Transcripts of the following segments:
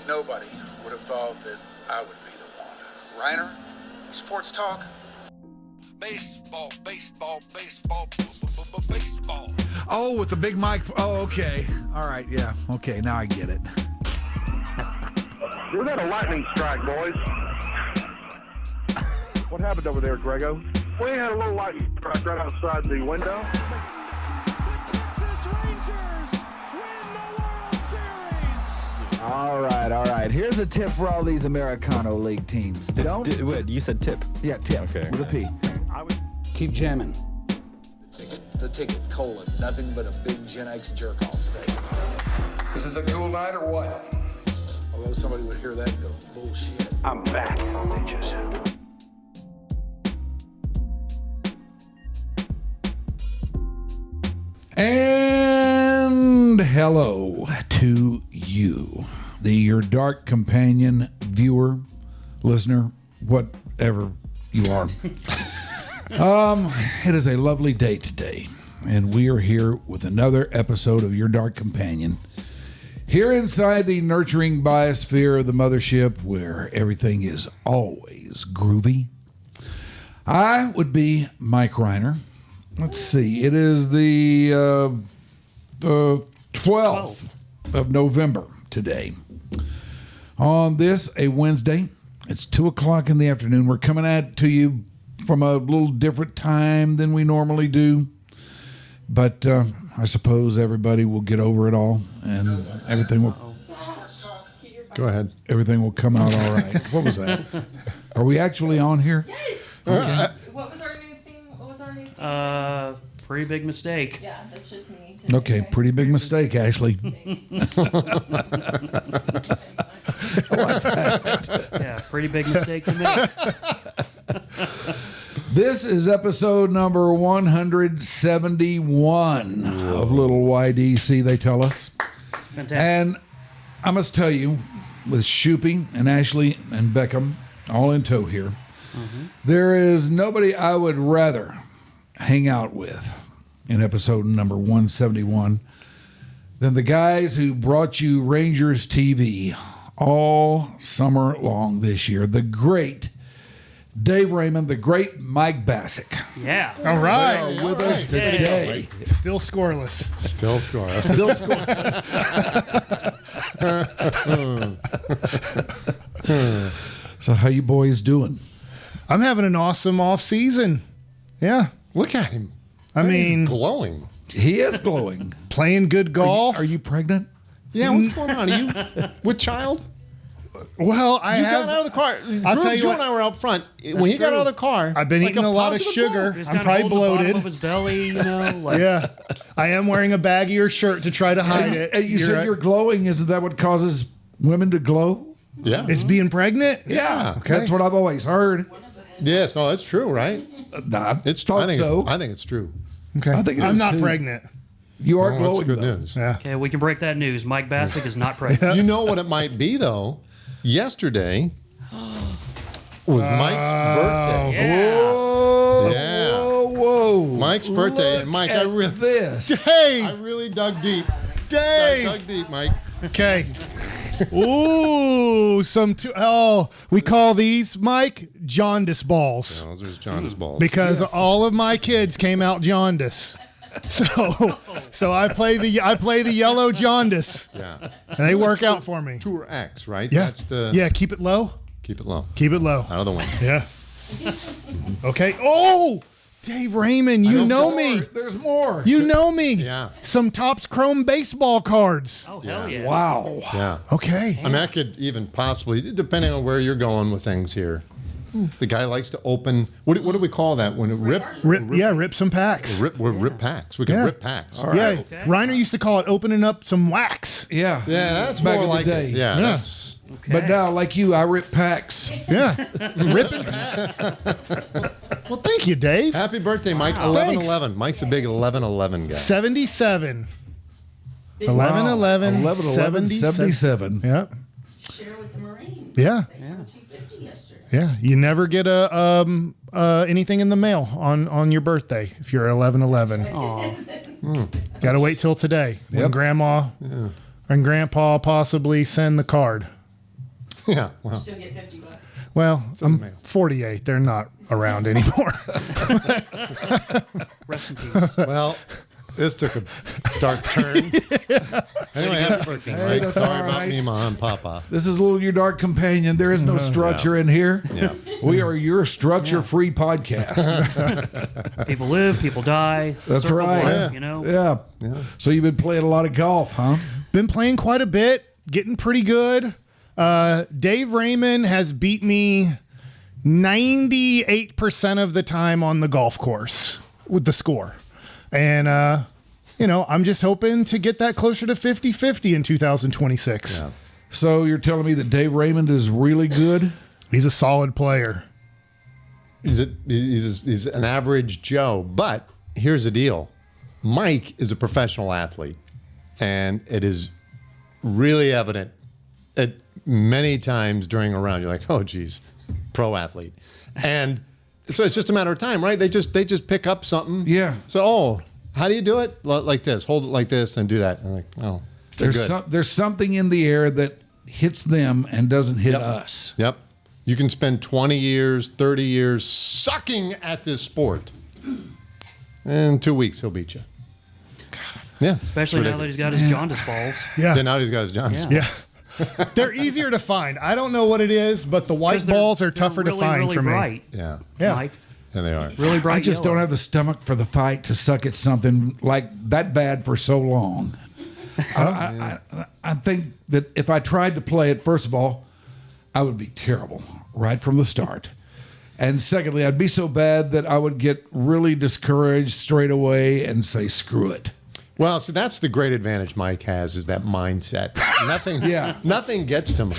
Nobody would have thought that I would be the one. Rhyner, sports talk. Baseball, baseball, baseball, baseball. Oh, with the big mic. Oh, okay. All right, yeah. Okay, now I get it. We got a lightning strike, boys. What happened over there, Grego? We had a little lightning strike right outside the window. All right. Here's a tip for all these Americano League teams. Wait, you said tip? Yeah, tip. Okay. With a P. Keep jamming. The ticket, colon, nothing but a big Gen X jerk-off sake. This is a cool night or what? Although somebody would hear that and go, bullshit. I'm back, bitches. And hello to you, your dark companion, viewer, listener, whatever you are. It is a lovely day today, and we are here with another episode of Your Dark Companion, here inside the nurturing biosphere of the mothership, where everything is always groovy. I would be Mike Rhyner. Let's see. It is the 12th of November today. On this, a Wednesday, it's 2 o'clock in the afternoon. We're coming to you from a little different time than we normally do. But I suppose everybody will get over it all, and everything will... Go ahead. Everything will come out all right. What was that? Are we actually on here? Yes. Okay. What was our new thing? Pretty big mistake. Yeah, that's just me. Today, Okay, right? pretty big mistake, Ashley. Thanks. Yeah, pretty big mistake to make. This is episode number 171 of Little YDC, they tell us. Fantastic. And I must tell you, with Shoopy and Ashley and Beckham all in tow here, there is nobody I would rather hang out with in episode number 171 than the guys who brought you Rangers TV all summer long this year. The great Dave Raymond, the great Mike Bacsik. Yeah. All right. They are with us today. Still scoreless. Still scoreless. Still scoreless. So how you boys doing? I'm having an awesome off season. Yeah. Look at him. I mean, He's glowing. He is glowing. playing good golf. Are you pregnant? Yeah, what's going on? Are you with child? Well, I You have. got out of the car. I'll tell you Drew what. and I were out front. When he got true. out of the car, I've been like eating a lot of positive sugar. glow. Just I'm kinda probably holding the bottom bloated. of his belly, you know. Like, Yeah. I am wearing a baggier shirt to try to hide it. And you said right. you're glowing. Isn't that what causes women to glow? Yeah. It's being pregnant? Yeah. Okay. That's what I've always heard. Yes, no, that's true, right? I It's thought so. I think it's true. Okay. I think it I'm is, not too. pregnant. You are Oh, that's glowing, good though. news. Yeah. Okay, we can break that news. Mike Bacsik is not pregnant. You know what it might be, though? Yesterday was Mike's birthday. Yeah. Whoa, Yeah. whoa. Mike's birthday. Look And Mike, at I really, this. I Dave! really dug deep. I Dave! dug deep, Mike. Okay. Ooh, we call these, Mike, jaundice balls. Those are jaundice balls. Because all of my kids came out jaundice. So I play the yellow jaundice. Yeah. And they work out for me. Tour X, right? Yeah. That's the Yeah, keep it low. keep it low. Keep it low. Out of the way. Yeah. Okay. Oh, Dave Raymond, you know me. There's more. You know me. Yeah. Some Topps Chrome baseball cards. Oh, hell yeah. Wow. Yeah. Okay. I mean, I could even possibly, depending on where you're going with things here, the guy likes to open. What do we call that? When it rip Rip some packs. rip packs. We can Yeah. rip packs. All right. Yeah. Okay. Reiner used to call it opening up some wax. Yeah. Yeah, that's Back more in the like day. it. Yeah, Yeah. that's Okay. But now, like you, I rip packs. Yeah. Ripping packs. Well, thank you, Dave. happy birthday, Mike. Wow. 11-11. Mike's a big 11-11 guy. 77. Big 11-11. 11-11, 77. Yeah. Share with the Marines. Yeah. They sent 250 yesterday. Yeah. You never get anything in the mail on your birthday if you're 11-11. Aw. Got to wait till today when Yep. Grandma and Grandpa possibly send the card. Yeah. Well, Still get $50. Well, I'm 48. They're not around anymore. Rest in peace. well, this took a dark turn. Anyway, happy birthday, Mike. that's Sorry all about right. me, Mom and Papa. This is a little your dark companion. There is no structure in here. Yeah. We are your structure-free podcast. People live, people die. That's circle of right. life, Yeah. You know? Yeah. So you've been playing a lot of golf, huh? Been playing quite a bit, getting pretty good. Dave Raymond has beat me 98% of the time on the golf course with the score. And, I'm just hoping to get that closer to 50-50 in 2026. Yeah. So you're telling me that Dave Raymond is really good? He's a solid player. He's an average Joe, but here's the deal. Mike is a professional athlete, and it is really evident at many times during a round. You're like, oh, geez, pro athlete. And so it's just a matter of time, right? They just pick up something. Yeah. So, how do you do it? Like this. Hold it like this and do that. And I'm like, oh, There's something in the air that hits them and doesn't hit us. Yep. You can spend 20 years, 30 years sucking at this sport. And in 2 weeks, he'll beat you. Yeah. Especially now that he's got his jaundice balls. Yeah. Then now he's got his Johnson. Yeah. Yes. They're easier to find. I don't know what it is, but the white 'Cause they're- balls are they're tougher really, to find really for me. bright, Yeah. Yeah. Mike. And they are. Really bright I just yellow. don't have the stomach for the fight to suck at something like that bad for so long. I think that if I tried to play it, first of all, I would be terrible right from the start. And secondly, I'd be so bad that I would get really discouraged straight away and say, screw it. Well, so that's the great advantage Mike has is that mindset. Nothing gets to him.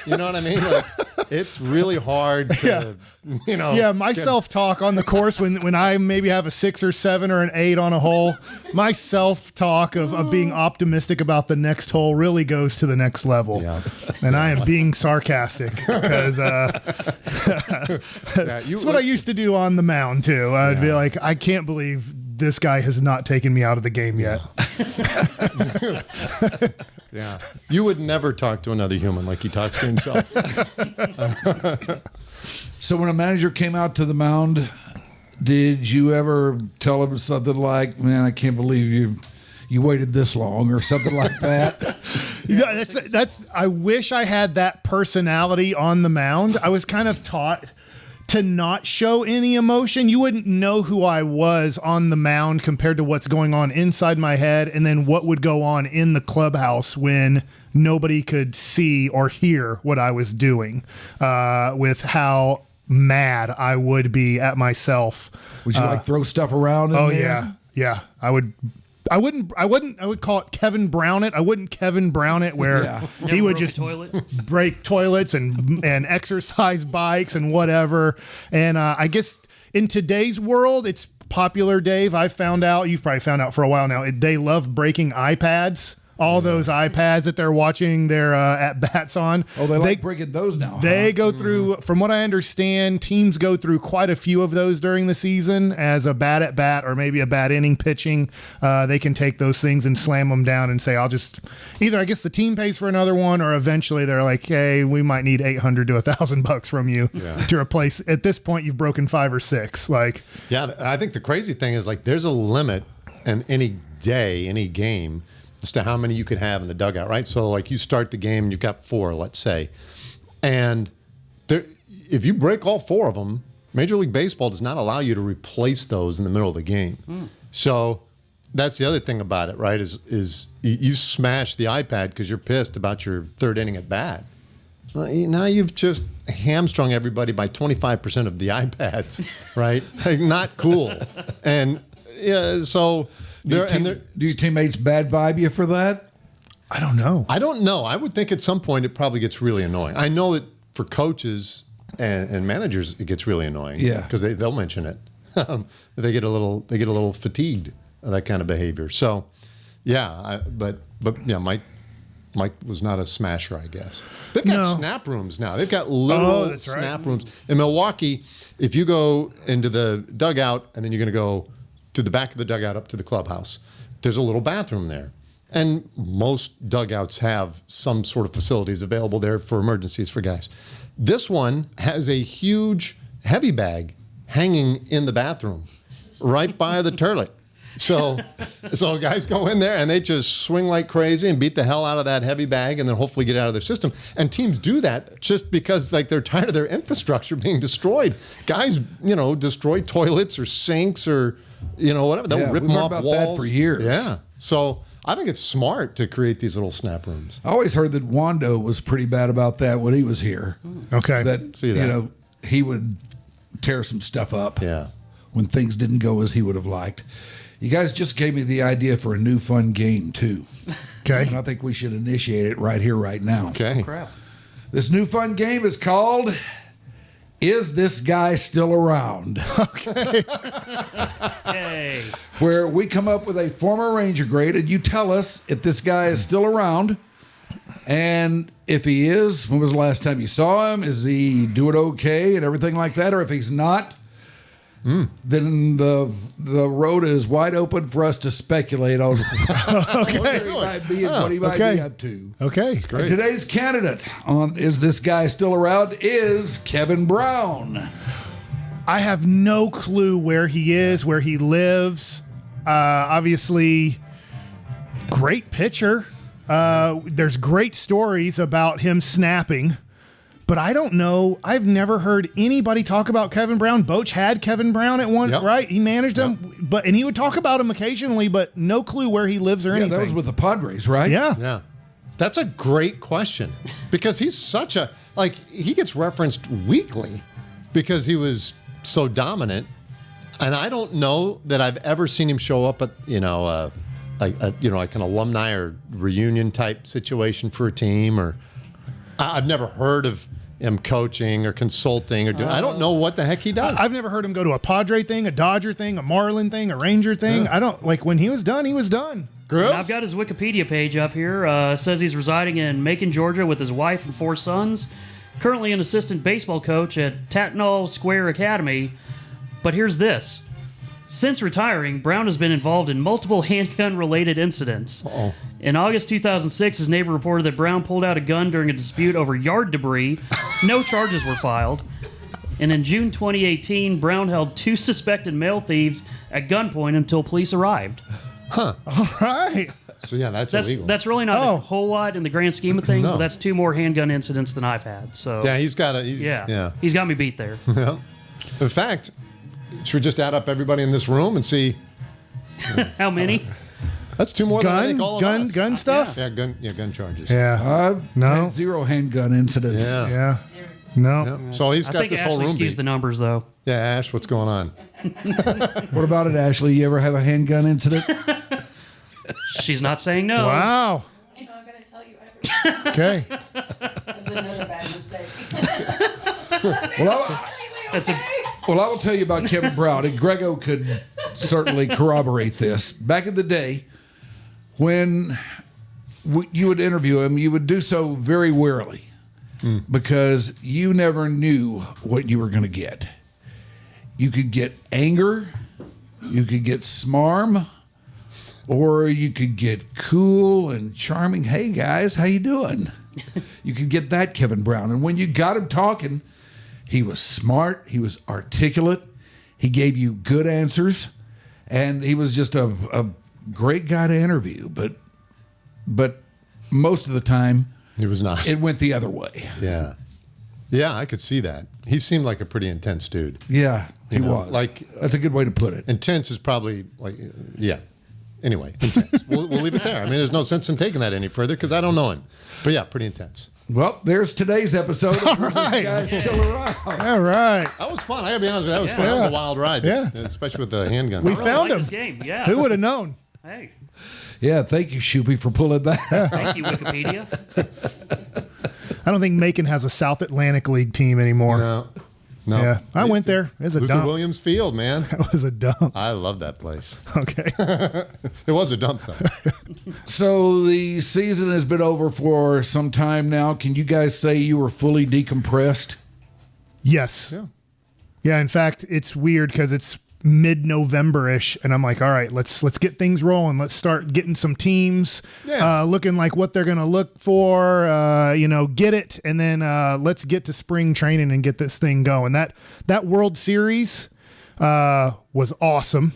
You know what I mean? Like, it's really hard to, My self-talk on the course when I maybe have a 6 or 7 or an 8 on a hole, my self-talk of being optimistic about the next hole really goes to the next level. Yeah. And I am being sarcastic because it's what I used to do on the mound too. I'd be like, I can't believe this guy has not taken me out of the game yet. Yeah. You would never talk to another human like he talks to himself. So when a manager came out to the mound, did you ever tell him something like, man, I can't believe you waited this long or something like that? That's I wish I had that personality on the mound. I was kind of taught to not show any emotion. You wouldn't know who I was on the mound compared to what's going on inside my head and then what would go on in the clubhouse when nobody could see or hear what I was doing, with how mad I would be at myself. Would you throw stuff around in there? Yeah. I would call it Kevin Brown it. I wouldn't Kevin Brown it where he Never would broke a just toilet. break toilets and exercise bikes and whatever. And I guess in today's world, it's popular, Dave. I found out, you've probably found out for a while now, they love breaking iPads. All those iPads that they're watching their at-bats on. Oh, they like breaking those now. They go through, from what I understand, teams go through quite a few of those during the season as a bad at bat or maybe a bad inning pitching. They can take those things and slam them down and say, I'll just either, I guess the team pays for another one, or eventually they're like, hey, we might need $800 to $1,000 from you to replace. At this point, you've broken 5 or 6. Like, Yeah, I think the crazy thing is like there's a limit in any day, any game, as to how many you could have in the dugout, right? So like you start the game and you've got 4, let's say. And if you break all 4 of them, Major League Baseball does not allow you to replace those in the middle of the game. So that's the other thing about it, right? Is you smash the iPad because you're pissed about your 3rd inning at bat. Now you've just hamstrung everybody by 25% of the iPads, right? Like, not cool. And so... Do your teammates bad vibe you for that? I don't know. I don't know. I would think at some point it probably gets really annoying. I know that for coaches and managers, it gets really annoying. Yeah, because they'll mention it. They get a little fatigued of that kind of behavior. So, but Mike was not a smasher, I guess. They've got snap rooms now. They've got little snap rooms in Milwaukee. If you go into the dugout and then you're going to go to the back of the dugout up to the clubhouse, there's a little bathroom there. And most dugouts have some sort of facilities available there for emergencies for guys. This one has a huge heavy bag hanging in the bathroom right by the toilet. So guys go in there and they just swing like crazy and beat the hell out of that heavy bag and then hopefully get out of their system. And teams do that just because like they're tired of their infrastructure being destroyed. Guys, destroy toilets or sinks or whatever. They'll rip we've them heard off about walls. that for years. Yeah. So I think it's smart to create these little snap rooms. I always heard that Wando was pretty bad about that when he was here. Okay. That, See that. he would tear some stuff up. Yeah. When things didn't go as he would have liked. You guys just gave me the idea for a new fun game, too. Okay. And I think we should initiate it right here, right now. Okay. Crap. This new fun game is called Is This Guy Still Around? Hey. Where we come up with a former Ranger grade and you tell us if this guy is still around. And if he is, when was the last time you saw him? Is he doing okay and everything like that? Or if he's not, then the road is wide open for us to speculate on what he might be and what he might be up to. Okay. That's great. And today's candidate on Is This Guy Still Around is Kevin Brown. I have no clue where he is, where he lives. Obviously, great pitcher. There's great stories about him snapping. But I don't know. I've never heard anybody talk about Kevin Brown. Boch had Kevin Brown at one, right? He managed him, and he would talk about him occasionally, but no clue where he lives or anything. That was with the Padres, right? Yeah. Yeah. That's a great question because he's such a, he gets referenced weekly because he was so dominant. And I don't know that I've ever seen him show up at, like an alumni or reunion type situation for a team, or I've never heard of him coaching or consulting or doing. I don't know what the heck he does. I've never heard him go to a Padre thing, a Dodger thing, a Marlin thing, a Ranger thing. Yeah. I don't when he was done, he was done. Groups? I've got his Wikipedia page up here. Says he's residing in Macon, Georgia with his wife and 4 sons. Currently an assistant baseball coach at Tatnall Square Academy. But here's this. Since retiring, Brown has been involved in multiple handgun-related incidents. Uh-oh. In August 2006, his neighbor reported that Brown pulled out a gun during a dispute over yard debris. No charges were filed. And in June 2018, Brown held 2 suspected male thieves at gunpoint until police arrived. All right. So yeah, that's illegal. That's really not a whole lot in the grand scheme of things, but that's 2 more handgun incidents than I've had. So Yeah, he's got he's got me beat there. Yeah. In fact, should we just add up everybody in this room and see? How many? That's 2 more than I think all of us. Gun stuff? Yeah, gun charges. Yeah. I've No. had 0 handgun incidents. Yeah. Yeah. No. Yeah. So he's I got think this Ashley whole room skews beat. the numbers, though. Yeah, Ash, what's going on? What about it, Ashley? You ever have a handgun incident? She's not saying no. Wow. I'm not going to tell you everything. Okay. There's another bad mistake. Well, That's a Well, I will tell you about Kevin Brown, and Grego could certainly corroborate this. Back in the day, when you would interview him, you would do so very warily because you never knew what you were going to get. You could get anger, you could get smarm, or you could get cool and charming. Hey, guys, how you doing? You could get that Kevin Brown. And when you got him talking, he was smart. He was articulate. He gave you good answers. And he was just a great guy to interview. But most of the time, He was not. it went the other way. Yeah. Yeah, I could see that. He seemed like a pretty intense dude. Yeah, he You know, was. like- That's a good way to put it. Intense is probably yeah. Anyway, intense. we'll leave it there. I mean, there's no sense in taking that any further because I don't know him. But yeah, pretty intense. Well, there's today's episode of Who's right. This Guy Still Around? All right. That was fun. I gotta be honest with you. That was fun. Yeah. That was a wild ride. Yeah. Especially with the handguns. We I really found like him. this game. Yeah. Who would have known? Hey, Yeah, thank you, Shoopy, for pulling that out. thank you, Wikipedia. I don't think Macon has a South Atlantic League team anymore. No. Yeah, I went there. It was a Luther dump. Williams Field, man. It was a dump. I love that place. Okay. It was a dump, though. So the season has been over for some time now. Can you guys say you were fully decompressed? Yes. Yeah. Yeah. In fact, it's weird because it's mid-November-ish, and I'm like, all right, let's get things rolling. Let's start getting some teams looking like what they're going to look for, get it, and then let's get to spring training and get this thing going. That World Series was awesome.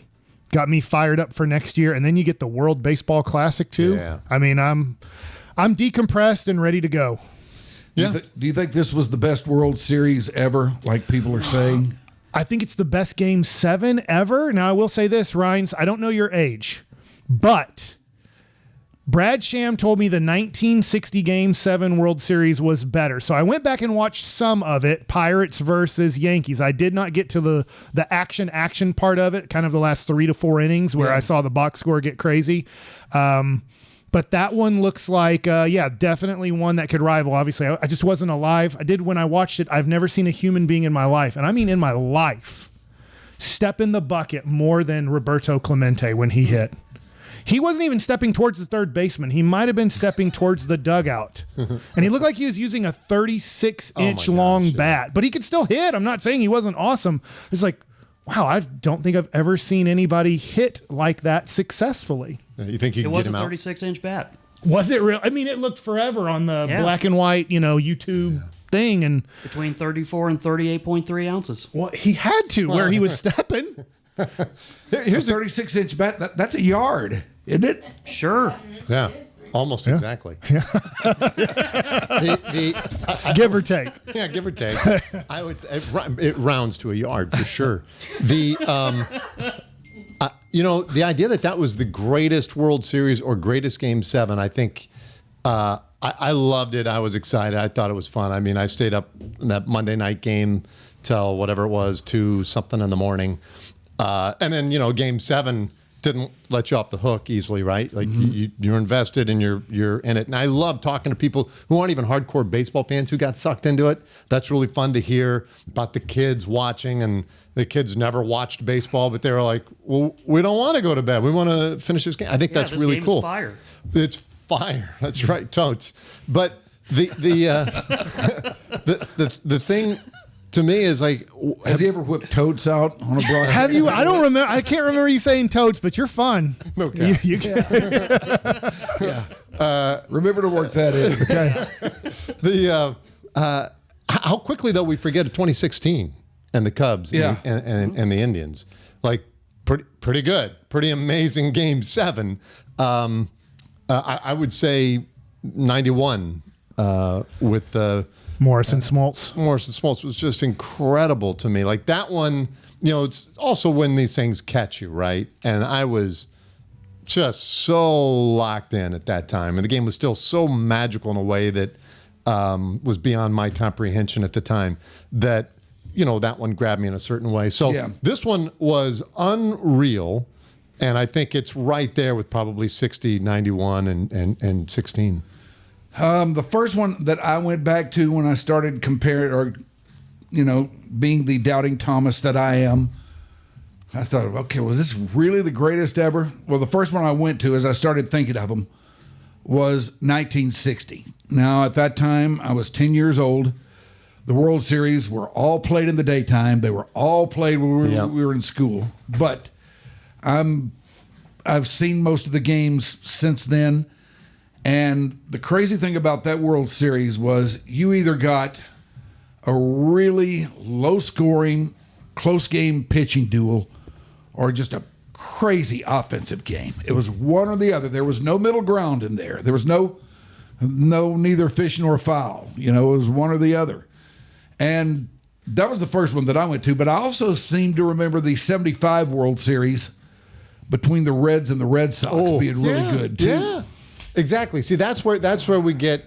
Got me fired up for next year, and then you get the World Baseball Classic too. Yeah. I mean, I'm decompressed and ready to go. Yeah. Do you think this was the best World Series ever, like people are saying? I think it's the best Game 7 ever. Now, I will say this, Rhines, I don't know your age, but Brad Sham told me the 1960 Game 7 World Series was better. So I went back and watched some of it, Pirates versus Yankees. I did not get to the action part of it, kind of the last 3 to 4 innings where I saw the box score get crazy. But that one looks like, definitely one that could rival. Obviously, I just wasn't alive. I did when I watched it. I've never seen a human being in my life, and I mean in my life, step in the bucket more than Roberto Clemente when he hit. He wasn't even stepping towards the third baseman. He might have been stepping towards the dugout. And he looked like he was using a 36-inch long bat. But he could still hit. I'm not saying he wasn't awesome. It's like, wow, I don't think I've ever seen anybody hit like that successfully. You think you It can was get a him out? 36-inch bat. Was it real? I mean, it looked forever on the black and white, YouTube thing. And Between 34 and 38.3 ounces. well, he had to where he was stepping. Here's a 36-inch bat. That's a yard, isn't it? Sure. Yeah. Almost exactly. Give or take. Yeah, give or take. I would say it rounds to a yard for sure. The idea that was the greatest World Series or greatest Game 7, I think I loved it. I was excited. I thought it was fun. I mean, I stayed up in that Monday night game till whatever it was, 2 something in the morning. And then, Game 7 didn't let you off the hook easily, right? Like you're invested and you're in it. And I love talking to people who aren't even hardcore baseball fans who got sucked into it. That's really fun to hear about the kids watching, and the kids never watched baseball, but they were like, well, we don't want to go to bed. We want to finish this game. I think that's really cool. Fire. It's fire. That's right, totes. But the thing to me is like, has he ever whipped totes out on a broadcast? Have you? I don't remember. I can't remember you saying totes, but you're fun. Okay. Remember to work that in. How quickly though we forget of 2016 and the Cubs and the Indians. Like pretty good, pretty amazing Game 7. I would say 91 with the. Morrison Smoltz was just incredible to me. Like that one, it's also when these things catch you, right? And I was just so locked in at that time. And the game was still so magical in a way that was beyond my comprehension at the time that, that one grabbed me in a certain way. So this one was unreal. And I think it's right there with probably 60, 91, and 16. The first one that I went back to when I started comparing, or, being the doubting Thomas that I am, I thought, okay, was this really the greatest ever? Well, the first one I went to as I started thinking of them was 1960. Now, at that time, I was 10 years old. The World Series were all played in the daytime. They were all played when we were in school. But I've seen most of the games since then. And the crazy thing about that World Series was you either got a really low-scoring, close-game pitching duel or just a crazy offensive game. It was one or the other. There was no middle ground in there. There was no neither fish nor fowl. It was one or the other. And that was the first one that I went to. But I also seem to remember the 75 World Series between the Reds and the Red Sox being really good, too. Yeah. Exactly. See, that's where we get.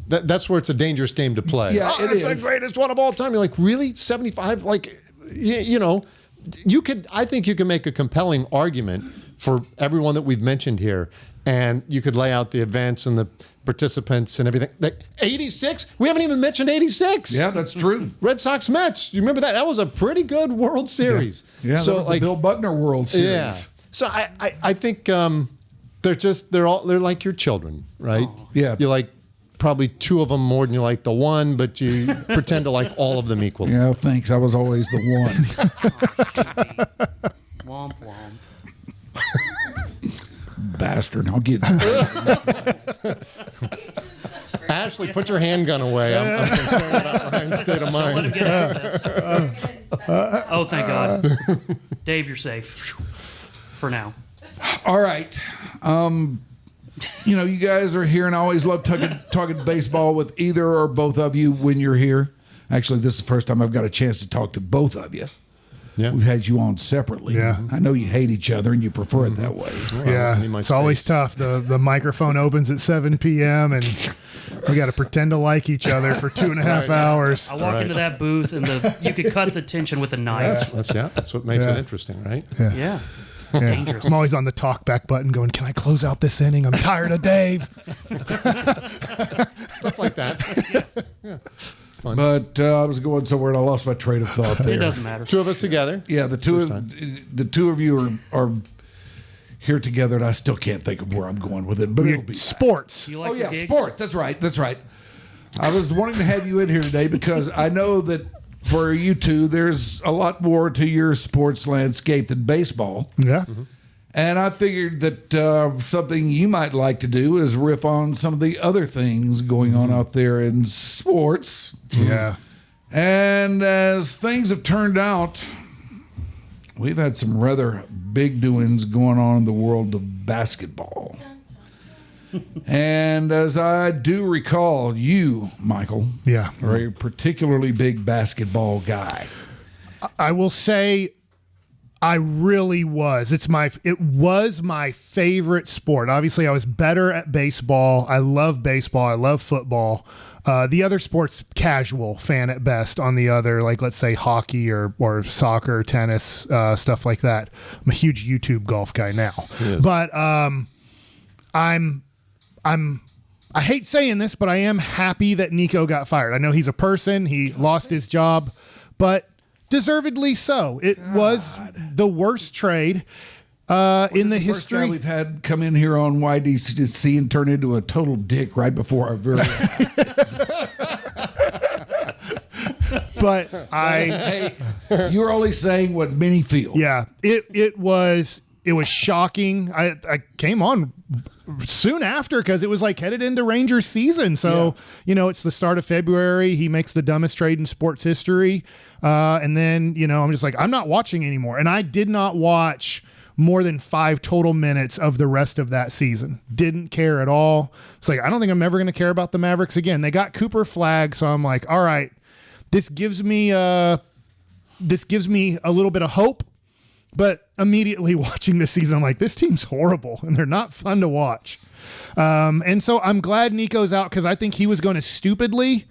That's where it's a dangerous game to play. Yeah, it's the greatest one of all time. You're like, really? 75? Like, you could. I think you can make a compelling argument for everyone that we've mentioned here, and you could lay out the events and the participants and everything. 86? We haven't even mentioned 86. Yeah, that's true. Red Sox Mets. You remember that? That was a pretty good World Series. Yeah, so that was like the Bill Buckner World Series. Yeah. So I think. They're like your children, right? Oh. Yeah. You like probably 2 of them more than you like the one, but you pretend to like all of them equally. Yeah, thanks. I was always the one. bastard. I'll get Ashley, put your handgun away. I'm concerned about Ryan's state of Let him mind. get access. Oh, thank God. Dave, you're safe. For now. All right. You guys are here, and I always love talking baseball with either or both of you when you're here. Actually, this is the first time I've got a chance to talk to both of you. Yeah. We've had you on separately. Yeah. I know you hate each other, and you prefer it that way. Yeah, it's always tough. The microphone opens at 7 p.m. and we got to pretend to like each other for 2.5 hours. I walk into that booth, and you could cut the tension with a knife. That's what makes it interesting, right? Yeah. Dangerous. I'm always on the talk back button going, can I close out this inning? I'm tired of Dave. Stuff like that. Yeah. It's fun. But I was going somewhere, and I lost my train of thought there. It doesn't matter. Two of us together. Yeah, the two of you are here together, and I still can't think of where I'm going with it. But it'll be Sports. You like oh your yeah, gigs? sports. That's right. I was wanting to have you in here today because I know that for you two, there's a lot more to your sports landscape than baseball. Yeah. And I figured that something you might like to do is riff on some of the other things going on out there in sports. Yeah. And as things have turned out, we've had some rather big doings going on in the world of basketball. And as I do recall, you, Michael, Yeah. are a particularly big basketball guy. I will say I really was. It was my favorite sport. Obviously, I was better at baseball. I love baseball. I love football. The other sports, casual fan at best. On the other, like let's say hockey or soccer, tennis, stuff like that. I'm a huge YouTube golf guy now. Yes. But I hate saying this, but I am happy that Nico got fired. I know he's a person. He lost his job, but deservedly so. It was the worst trade in the First history. guy we've had come in here on YDC and turn into a total dick right before our very eyes. But Hey, you're only saying what many feel. yeah, it was shocking. I came on soon after because it was like headed into Rangers season. So, it's the start of February. He makes the dumbest trade in sports history. And then, I'm just like, I'm not watching anymore. And I did not watch more than 5 total minutes of the rest of that season. Didn't care at all. It's like, I don't think I'm ever going to care about the Mavericks again. They got Cooper Flag. So I'm like, all right, this gives me a little bit of hope. But immediately watching this season, I'm like, this team's horrible and they're not fun to watch. And so I'm glad Nico's out because I think he was going to stupidly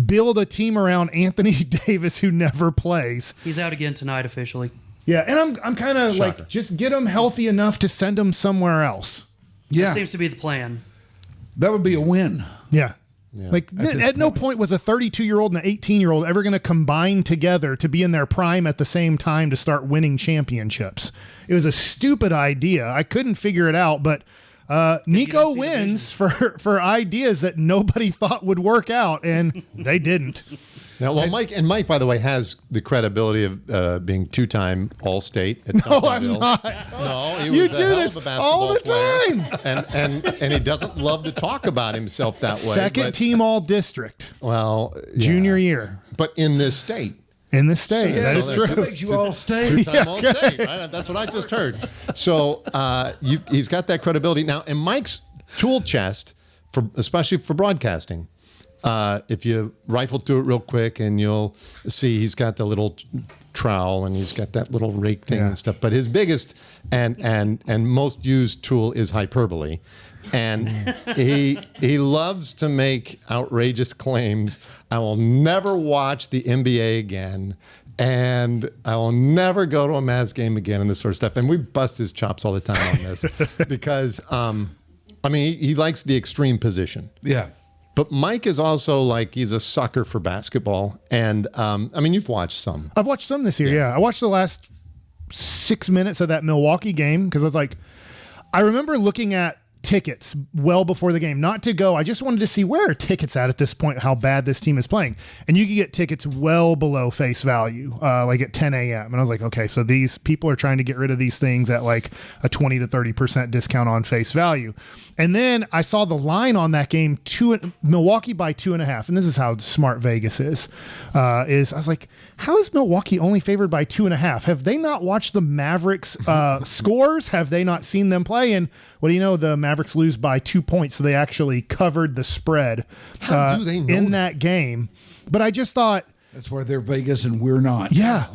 build a team around Anthony Davis who never plays. He's out again tonight officially. Yeah, and I'm kind of like, just get him healthy enough to send him somewhere else. Yeah. That seems to be the plan. That would be a win. Yeah. Like at no point was a 32-year-old and an 18-year-old ever going to combine together to be in their prime at the same time to start winning championships. It was a stupid idea. I couldn't figure it out, but Nico wins for ideas that nobody thought would work out, and they didn't. Now, well, Mike, by the way, has the credibility of being 2-time All-State at No, I'm Thompsonville. not. No, he You was a do hell this of a basketball all the player. time. And he doesn't love to talk about himself that way. Second team all district, Well, yeah. junior year But in this state. in the state. So- That so is they're true. That makes you all stay. 2-time All-State, right? That's what I just heard. So he's got that credibility. Now, in Mike's tool chest, especially for broadcasting, if you rifle through it real quick and you'll see he's got the little trowel and he's got that little rake thing and stuff. But his biggest and most used tool is hyperbole. And he loves to make outrageous claims. I will never watch the NBA again. And I will never go to a Mavs game again and this sort of stuff. And we bust his chops all the time on this because, he likes the extreme position. Yeah. But Mike is also like, he's a sucker for basketball. And, you've watched some. I've watched some this year, yeah. I watched the last 6 minutes of that Milwaukee game because I was like, I remember looking at tickets well before the game, not to go. I just wanted to see where are tickets at this point, how bad this team is playing. And you could get tickets well below face value, like at 10 a.m. And I was like, okay, so these people are trying to get rid of these things at like a 20 to 30% discount on face value. And then I saw the line on that game, Milwaukee by 2.5. And this is how smart Vegas is I was like, how is Milwaukee only favored by 2.5? Have they not watched the Mavericks scores? Have they not seen them play? And what do you know? The Mavericks lose by 2 points. So they actually covered the spread How do they know in that game. But I just thought, That's where they're Vegas and we're not. yeah.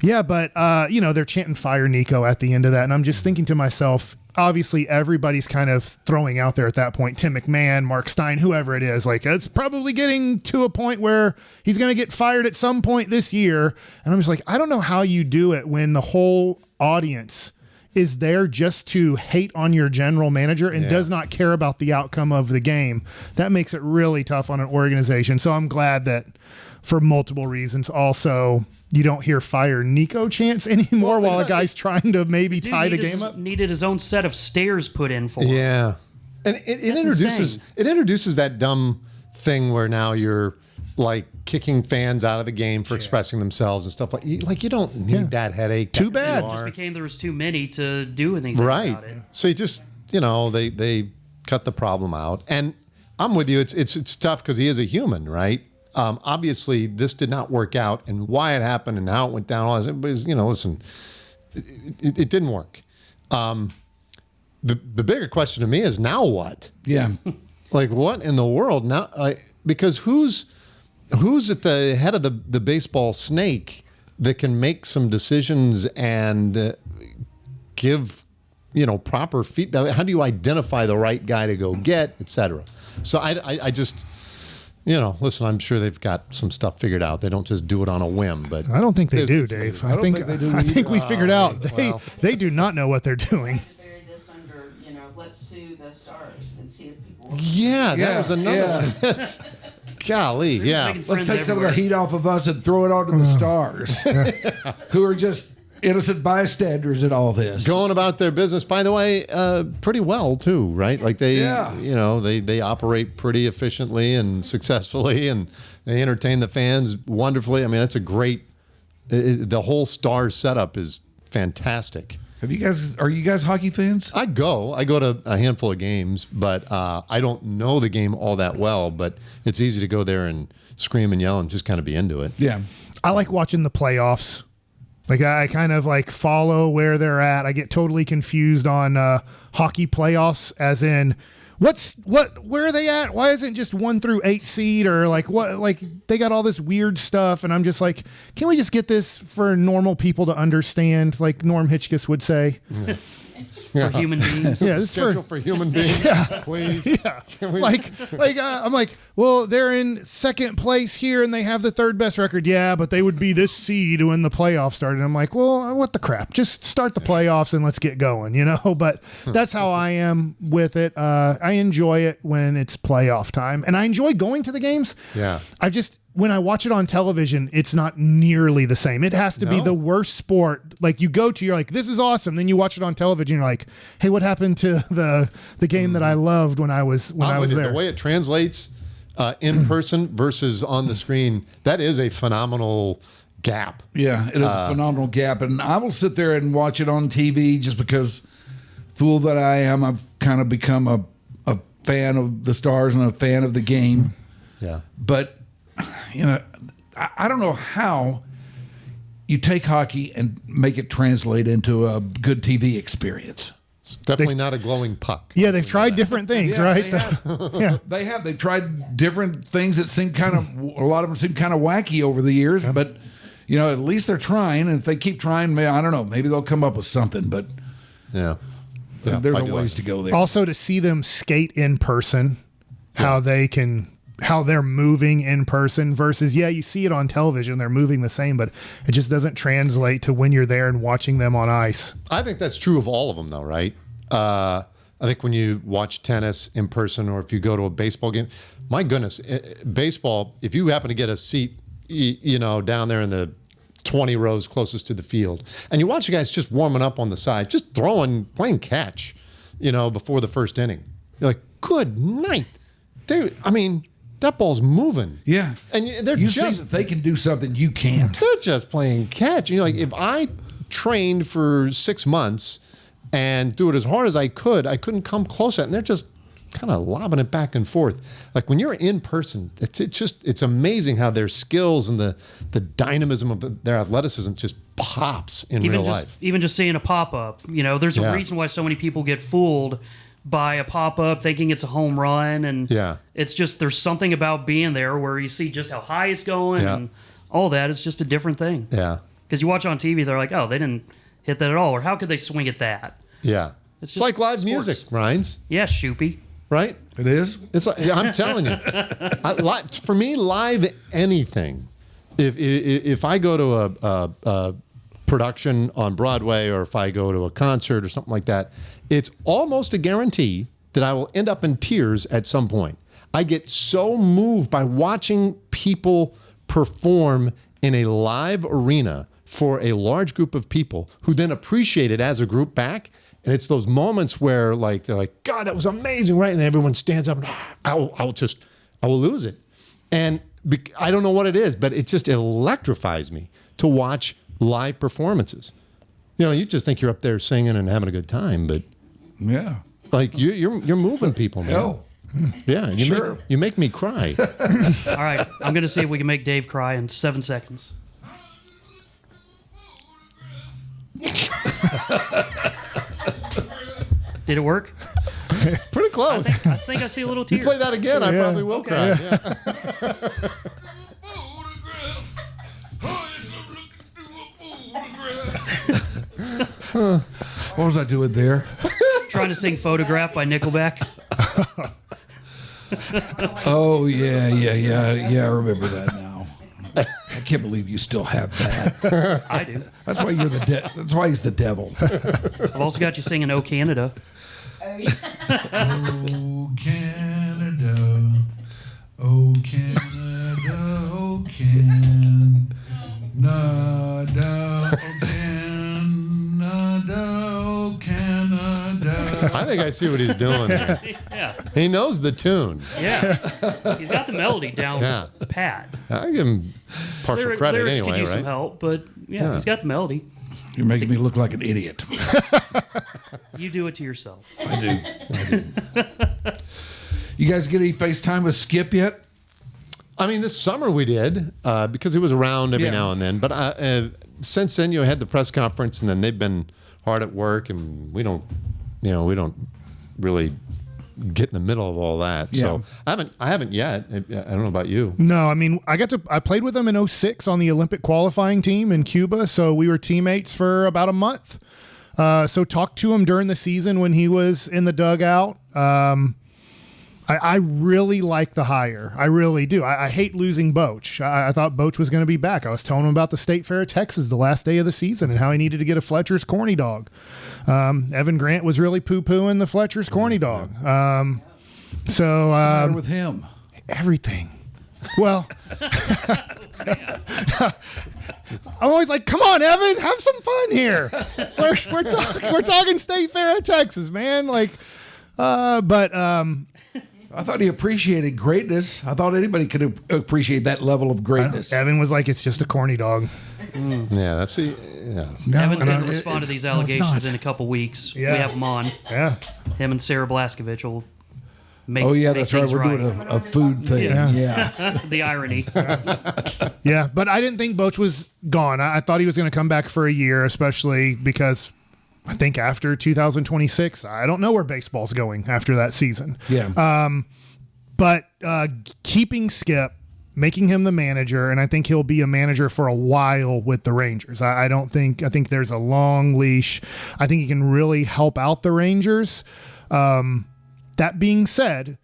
Yeah, but they're chanting "Fire Nico" at the end of that, and I'm just thinking to myself, obviously everybody's kind of throwing out there at that point, Tim McMahon, Mark Stein, whoever it is, like it's probably getting to a point where he's going to get fired at some point this year. And I'm just like, I don't know how you do it when the whole audience is there just to hate on your general manager and does not care about the outcome of the game. That makes it really tough on an organization. So I'm glad that for multiple reasons also you don't hear "Fire Nico" chants anymore while a guy's trying to maybe tie the game up. Needed his own set of stairs put in for him. Yeah. And it introduces that dumb thing where now you're like kicking fans out of the game for expressing themselves and stuff like you don't need that headache. Too bad. It just became there was too many to do anything Right. about it. So you just, they cut the problem out. And I'm with you. It's tough because he is a human, right? Obviously, this did not work out, and why it happened and how it went down. All this, everybody's, listen, it didn't work. The bigger question to me is now what? Yeah. Like what in the world now? Because who's at the head of the baseball snake that can make some decisions and give proper feedback? How do you identify the right guy to go get, et cetera? So I just. Listen, I'm sure they've got some stuff figured out. They don't just do it on a whim, but I don't think they do, Dave. I think they do I think we figured out well. they do not know what they're doing. Bury this under, let's sue the Stars and see if people. that was another one. That's, golly, yeah. Let's take some of the heat off of us and throw it onto the Stars, who are just innocent bystanders in all this. Going about their business, by the way, pretty well too, right? Like they, Yeah. they operate pretty efficiently and successfully, and they entertain the fans wonderfully. I mean, it's a great. The whole Stars setup is fantastic. Are you guys hockey fans? I go to a handful of games, but I don't know the game all that well. But it's easy to go there and scream and yell and just kind of be into it. Yeah. I like watching the playoffs. Like I kind of like follow where they're at. I get totally confused on hockey playoffs, as in where are they at? Why isn't just 1 through 8 seed or like what? Like they got all this weird stuff, and I'm just like, can we just get this for normal people to understand? Like Norm Hitchcock would say. For human beings. Yeah, this Schedule for human beings, please. Yeah, I'm like, well, they're in second place here and they have the third best record. Yeah, but they would be this seed when the playoffs started. I'm like, well, what the crap? Just start the playoffs and let's get going, But that's how I am with it. I enjoy it when it's playoff time, and I enjoy going to the games. Yeah, When I watch it on television, it's not nearly the same. It has to be the worst sport. Like you go to, you're like, this is awesome. Then you watch it on television, you're like, hey, what happened to the game that I loved when I was there? The way it translates in person versus on the screen, that is a phenomenal gap. Yeah, it is a phenomenal gap. And I will sit there and watch it on TV just because, fool that I am, I've kind of become a fan of the Stars and a fan of the game. Yeah. But I don't know how you take hockey and make it translate into a good TV experience. It's definitely not a glowing puck. Yeah, they've tried different things, right? They have. They've tried different things that seem a lot of them seem kind of wacky over the years, but at least they're trying. And if they keep trying, I don't know, maybe they'll come up with something, but there's a ways to go there. Also to see them skate in person, how they're moving in person versus, you see it on television, they're moving the same, but it just doesn't translate to when you're there and watching them on ice. I think that's true of all of them, though, right? I think when you watch tennis in person or if you go to a baseball game, my goodness, baseball, if you happen to get a seat, down there in the 20 rows closest to the field, and you watch the guys just warming up on the side, just playing catch, before the first inning. You're like, good night. Dude, I mean, that ball's moving. Yeah. And they're you see just, that they can do something you can't. they're just playing catch. And you're like, if I trained for 6 months and do it as hard as I couldn't come close to it. And they're just kind of lobbing it back and forth. Like when you're in person, it's amazing how their skills and the dynamism of their athleticism just pops in real life. Even just seeing a pop-up, there's a reason why so many people get fooled by a pop-up thinking it's a home run. And it's just, there's something about being there where you see just how high it's going and all that. It's just a different thing. Yeah. Because you watch on TV, they're like, oh, they didn't hit that at all. Or how could they swing at that? Yeah. It's like live music, Rhines. Yeah, Shoopy. Right? It is? It's like, I'm telling you. For me, live anything. If I go to a production on Broadway or if I go to a concert or something like that, it's almost a guarantee that I will end up in tears at some point. I get so moved by watching people perform in a live arena for a large group of people who then appreciate it as a group back. And it's those moments where like they're like, God, that was amazing, right? And everyone stands up and I will lose it. And I don't know what it is, but it just electrifies me to watch live performances. You just think you're up there singing and having a good time, but yeah, like you're moving people, man. Oh. Yeah, you make me cry. All right, I'm gonna see if we can make Dave cry in 7 seconds. Did it work? Pretty close. I think I see a little tear. You play that again, I probably will cry. Yeah. What was I doing there? Trying to sing "Photograph" by Nickelback. Oh yeah. I remember that now. I can't believe you still have that. I do. That's why you're that's why he's the devil. I've also got you singing "Oh Canada." Oh Canada, oh Canada, oh Canada, oh Canada, oh Canada. I think I see what he's doing there. Yeah. He knows the tune. Yeah. He's got the melody down pat. I give him partial credit lyrics anyway, could use right? some help, but yeah, he's got the melody. You're making me look like an idiot. You do it to yourself. I do. You guys get any FaceTime with Skip yet? I mean, this summer we did because he was around every now and then. But since then, had the press conference, and then they've been hard at work, and we don't really get in the middle of all that. Yeah. So I haven't yet. I don't know about you. No, I mean, I played with him in 2006 on the Olympic qualifying team in Cuba. So we were teammates for about a month. So talked to him during the season when he was in the dugout. I really like the hire. I really do. I hate losing Boch. I thought Boch was going to be back. I was telling him about the State Fair of Texas the last day of the season and how he needed to get a Fletcher's corny dog. Evan Grant was really poo-pooing the Fletcher's corny dog. What's the matter with him? Everything. Well, I'm always like, come on, Evan, have some fun here. We're talking State Fair of Texas, man. Like, I thought he appreciated greatness. I thought anybody could appreciate that level of greatness. Evan was like, it's just a corny dog. Yeah, that's the. Yeah. No, Evan's going to respond to these allegations not. in a couple weeks. Yeah. We have him on. Yeah. Him and Sarah Blaskovich will make. Oh yeah, make that's right. things We're doing a food thing. Yeah. The irony. Yeah, but I didn't think Boch was gone. I thought he was going to come back for a year, especially because I think after 2026, I don't know where baseball's going after that season. Yeah. But keeping Skip, making him the manager, and I think he'll be a manager for a while with the Rangers. I think there's a long leash. I think he can really help out the Rangers. That being said,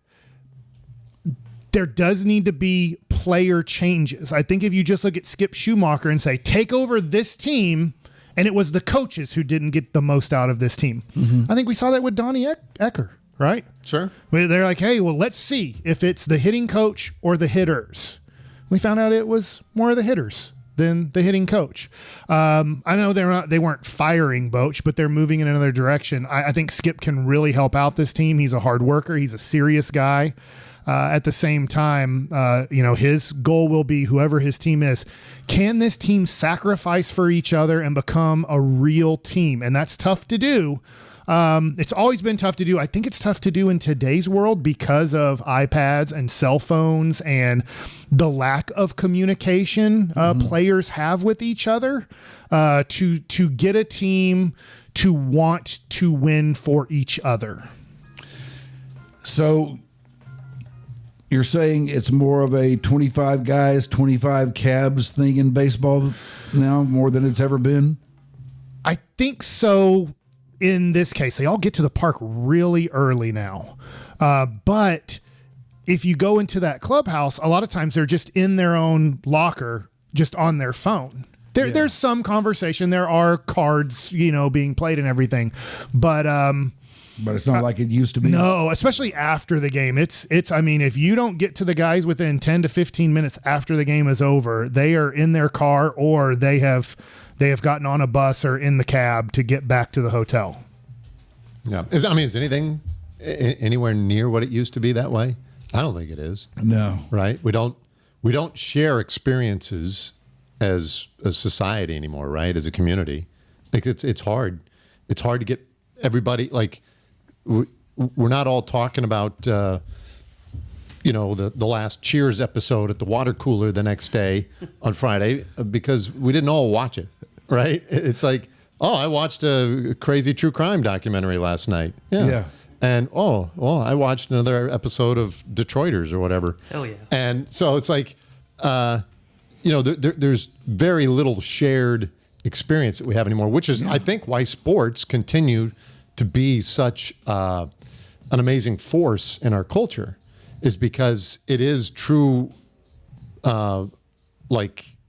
there does need to be player changes. I think if you just look at Skip Schumacher and say, take over this team, and it was the coaches who didn't get the most out of this team. Mm-hmm. I think we saw that with Donnie Ecker, right? Sure. They're like, hey, well, let's see if it's the hitting coach or the hitters. We found out it was more of the hitters than the hitting coach. I know they weren't firing Boch, but they're moving in another direction. I think Skip can really help out this team. He's a hard worker. He's a serious guy. At the same time, his goal will be, whoever his team is, can this team sacrifice for each other and become a real team? And that's tough to do. It's always been tough to do. I think it's tough to do in today's world because of iPads and cell phones and the lack of communication players have with each other to get a team to want to win for each other. So you're saying it's more of a 25 guys, 25 cabs thing in baseball now, more than it's ever been? I think so. In this case, they all get to the park really early now. But if you go into that clubhouse, a lot of times they're just in their own locker, just on their phone. There's some conversation. There are cards, being played and everything. But it's not like it used to be. No, especially after the game. I mean, if you don't get to the guys within 10 to 15 minutes after the game is over, they are in their car or they have gotten on a bus or in the cab to get back to the hotel. Yeah. Is anything anywhere near what it used to be that way? I don't think it is. No. Right? We don't share experiences as a society anymore, right? As a community. Like it's hard. It's hard to get everybody, like, we're not all talking about the last Cheers episode at the water cooler the next day on Friday because we didn't all watch it, right? It's like, oh, I watched a crazy true crime documentary last night. Yeah. And, I watched another episode of Detroiters or whatever. Oh, yeah. And so it's like, there's very little shared experience that we have anymore, which is, I think, why sports continue to be such an amazing force in our culture, is because it is true, what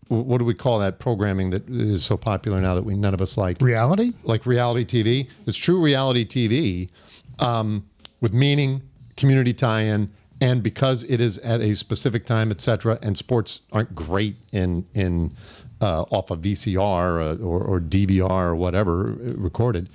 do we call that programming that is so popular now that none of us like? Reality? Like reality TV. It's true reality TV with meaning, community tie-in, and because it is at a specific time, et cetera, and sports aren't great in off of VCR or DVR or whatever recorded,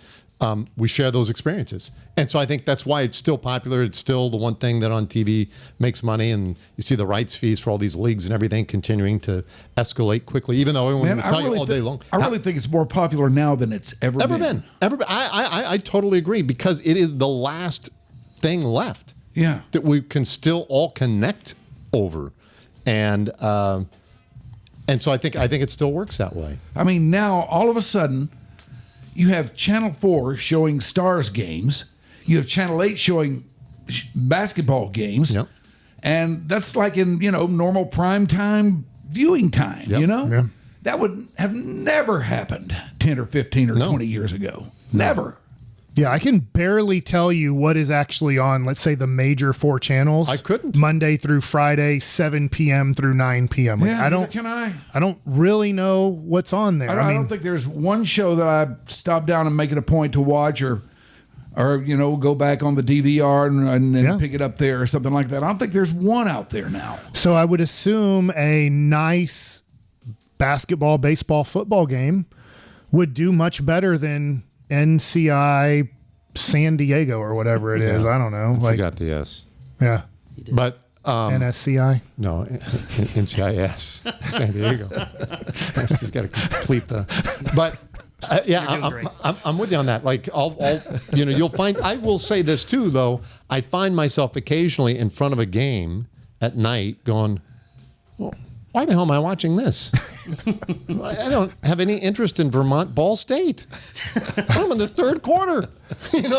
we share those experiences. And so I think that's why it's still popular. It's still the one thing that on TV makes money. And you see the rights fees for all these leagues and everything continuing to escalate quickly, even though everyone will tell you all day long. I really think it's more popular now than it's ever been. I totally agree, because it is the last thing left that we can still all connect over. And so I think it still works that way. I mean, now all of a sudden you have Channel 4 showing Stars games. You have Channel 8 showing basketball games. Yep. And that's like in, normal prime time viewing time, Yeah. That would have never happened 10 or 15 or 20 years ago. Never. Yeah, I can barely tell you what is actually on, let's say, the major 4 channels. I couldn't. Monday through Friday, 7 p.m. through 9 p.m. Like, Yeah, I don't really know what's on there. I don't think there's one show that I stop down and make it a point to watch or go back on the DVR and pick it up there or something like that. I don't think there's one out there now. So I would assume a nice basketball, baseball, football game would do much better than NCI San Diego or whatever it is. I don't know. I forgot the S. Yeah. But NSCI? No, NCIS. San Diego. Just got to complete the. But I'm with you on that. Like, you'll find. I will say this too, though. I find myself occasionally in front of a game at night going, well, why the hell am I watching this? I don't have any interest in Vermont Ball State. I'm in the third quarter, and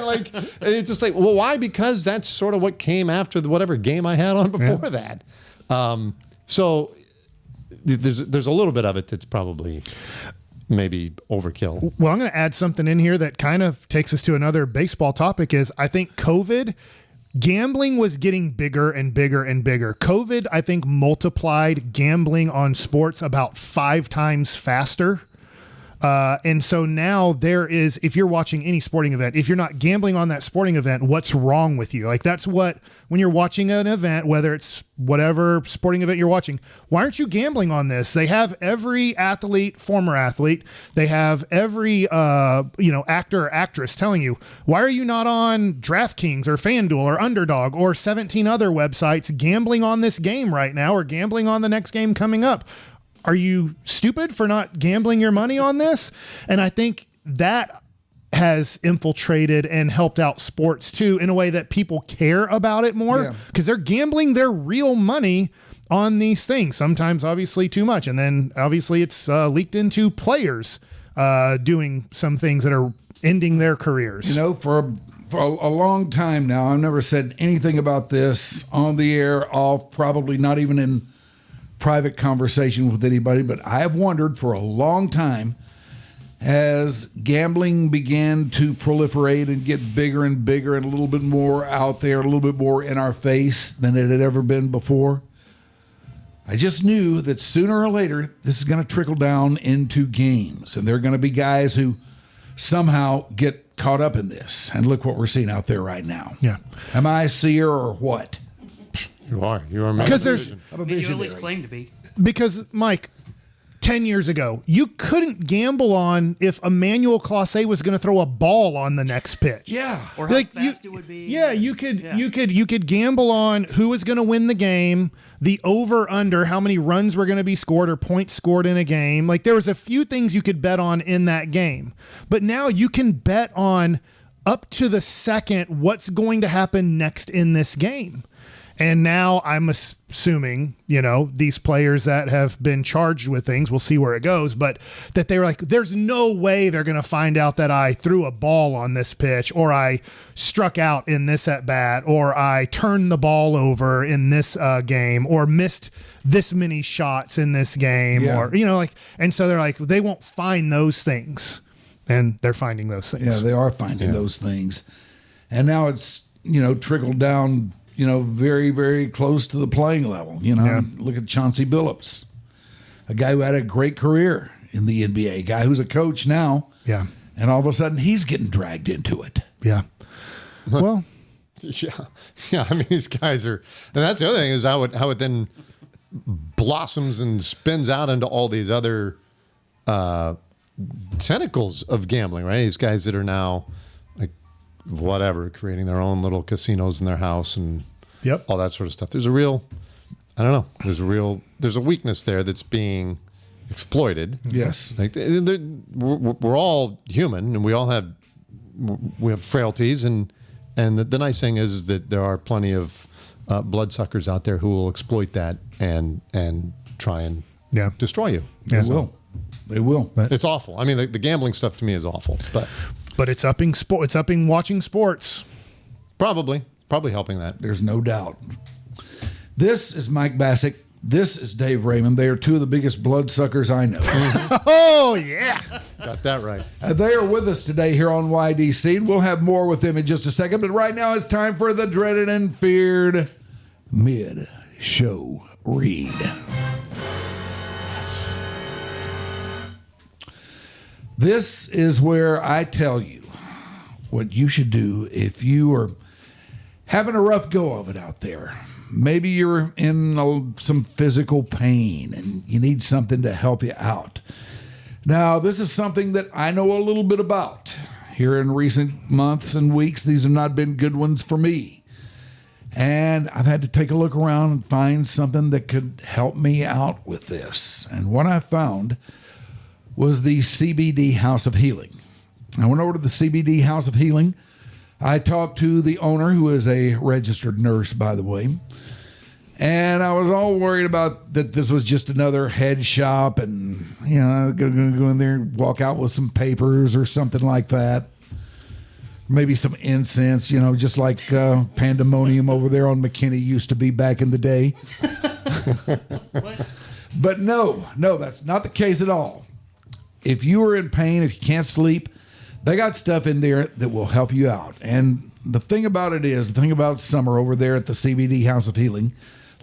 like, it's just like, well, why? Because that's sort of what came after whatever game I had on before that. So there's a little bit of it that's probably maybe overkill. Well, I'm going to add something in here that kind of takes us to another baseball topic. Is I think COVID. Gambling was getting bigger and bigger and bigger. COVID, I think, multiplied gambling on sports about 5 times faster. And so now there is, if you're watching any sporting event, if you're not gambling on that sporting event, what's wrong with you? Like that's what, when you're watching an event, whether it's whatever sporting event you're watching, why aren't you gambling on this? They have every athlete, former athlete, they have every, actor or actress telling you, why are you not on DraftKings or FanDuel or Underdog or 17 other websites gambling on this game right now or gambling on the next game coming up? Are you stupid for not gambling your money on this? And I think that has infiltrated and helped out sports too, in a way that people care about it more because they're gambling their real money on these things. Sometimes obviously too much. And then obviously it's leaked into players doing some things that are ending their careers. For a long time now, I've never said anything about this on the air, off, probably not even in private conversation with anybody, but I have wondered for a long time, as gambling began to proliferate and get bigger and bigger and a little bit more out there, a little bit more in our face than it had ever been before, I just knew that sooner or later this is going to trickle down into games, and there are going to be guys who somehow get caught up in this. And look what we're seeing out there right now. Yeah. Am I a seer or what? You are. Because there's You at least claim to be. Because Mike, 10 years ago, you couldn't gamble on if Emmanuel Clase was going to throw a ball on the next pitch. Yeah. Or how fast it would be. Yeah, you could gamble on who was going to win the game, the over under, how many runs were going to be scored or points scored in a game. Like there was a few things you could bet on in that game. But now you can bet on up to the second what's going to happen next in this game. And now I'm assuming, these players that have been charged with things, we'll see where it goes, but that they were like, there's no way they're going to find out that I threw a ball on this pitch, or I struck out in this at bat, or I turned the ball over in this game, or missed this many shots in this game, or, and so they're like, they won't find those things. And they're finding those things. Yeah, they are finding those things. And now it's, trickled down, very, very close to the playing level. Look at Chauncey Billups, a guy who had a great career in the NBA, a guy who's a coach now. Yeah. And all of a sudden he's getting dragged into it. Yeah. Well, yeah. I mean, these guys are, and that's the other thing is how it then blossoms and spins out into all these other tentacles of gambling, right? These guys that are now creating their own little casinos in their house and all that sort of stuff. There's a real, there's a weakness there that's being exploited. Yes. Like we're all human and we have frailties and the nice thing is that there are plenty of bloodsuckers out there who will exploit that and try and destroy you. Yeah, they will. But it's awful. I mean, the gambling stuff to me is awful, but it's upping It's upping watching sports. Probably helping that. There's no doubt. This is Mike Bacsik. This is Dave Raymond. They are two of the biggest bloodsuckers I know. Oh, yeah. Got that right. They are with us today here on YDC, and we'll have more with them in just a second. But right now it's time for the dreaded and feared mid-show read. Yes. This is where I tell you what you should do if you are having a rough go of it out there. Maybe you're in some physical pain and you need something to help you out. Now, this is something that I know a little bit about. Here in recent months and weeks, these have not been good ones for me. And I've had to take a look around and find something that could help me out with this. And what I found was the CBD House of Healing. I went over to the CBD House of Healing. I talked to the owner, who is a registered nurse, by the way. And I was all worried about that this was just another head shop and, going to go in there and walk out with some papers or something like that. Maybe some incense, just like Pandemonium over there on McKinney used to be back in the day. But no, that's not the case at all. If you are in pain, if you can't sleep, they got stuff in there that will help you out. And the thing about Summer over there at the CBD House of Healing,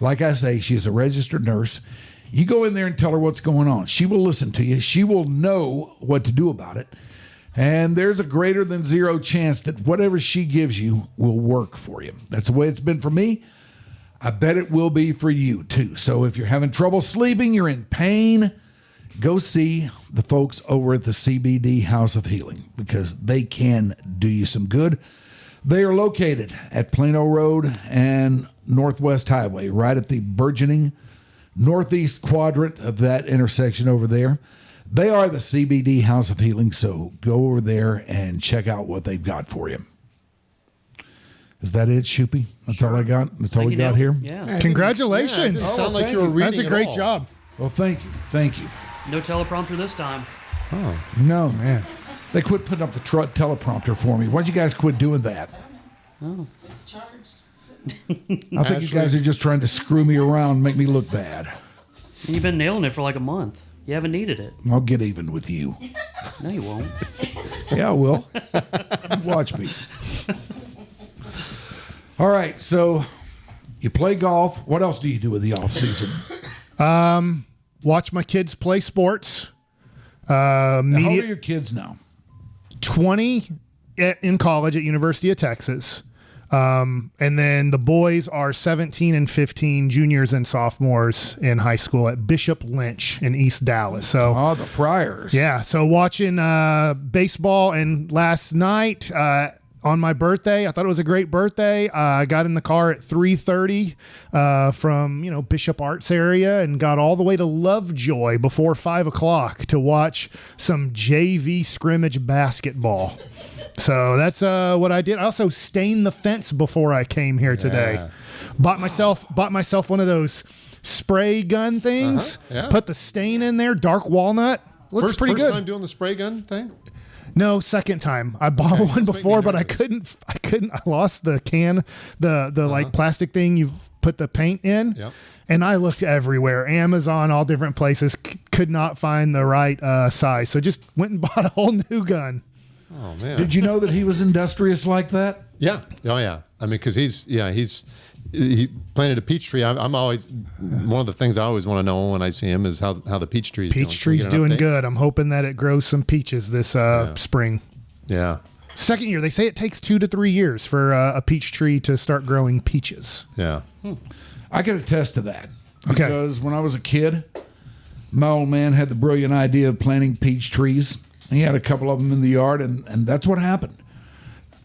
like I say, she is a registered nurse, You go in there and tell her what's going on. She will listen to you. She will know what to do about it. And there's a greater than zero chance that whatever she gives you will work for you. That's the way it's been for me. I bet it will be for you too. So if you're having trouble sleeping, you're in pain, go see the folks over at the CBD House of Healing because they can do you some good. They are located at Plano Road and Northwest Highway, right at the burgeoning northeast quadrant of that intersection over there. They are the CBD House of Healing, so go over there and check out what they've got for you. Is that it, Shoopy? That's all I got? That's all we got here? Yeah. Congratulations. Yeah, it didn't sound like you were reading That's a at great all. job. Well, thank you. Thank you. No teleprompter this time. No. Man. They quit putting up the teleprompter for me. Why'd you guys quit doing that? It's charged. I think you guys are just trying to screw me around, make me look bad. You've been nailing it for like a month. You haven't needed it. I'll get even with you. No, you won't. Yeah, I will. Watch me. All right, so you play golf. What else do you do with the off season? Watch my kids play sports. How old are your kids now? 20 in college at University of Texas. And then the boys are 17 and 15, juniors and sophomores in high school at Bishop Lynch in East Dallas. So, the Friars. yeah. So watching baseball, and last night on my birthday, I thought it was a great birthday. I got in the car at 3:30 from Bishop Arts area and got all the way to Lovejoy before 5 o'clock to watch some JV scrimmage basketball. So that's what I did. I also stained the fence before I came here today. Yeah. Bought myself one of those spray gun things. Yeah. Put the stain in there. Dark walnut. Looks pretty first good. time doing the spray gun thing? No, second time. I bought one that's before, making but me I couldn't. I lost the can, the like plastic thing you put the paint in. Yep. And I looked everywhere, Amazon, all different places, could not find the right size. So just went and bought a whole new gun. Oh man. Did you know that he was industrious like that? Yeah. Oh yeah. I mean, because he planted a peach tree. I'm always one of the things I always want to know when I see him is how the peach tree is doing. Peach Can we tree's get an doing update? good. I'm hoping that it grows some peaches this spring. Yeah. Second year, they say it takes 2 to 3 years for a peach tree to start growing peaches. Yeah. I can attest to that. Okay. Because when I was a kid, my old man had the brilliant idea of planting peach trees. He had a couple of them in the yard, and that's what happened.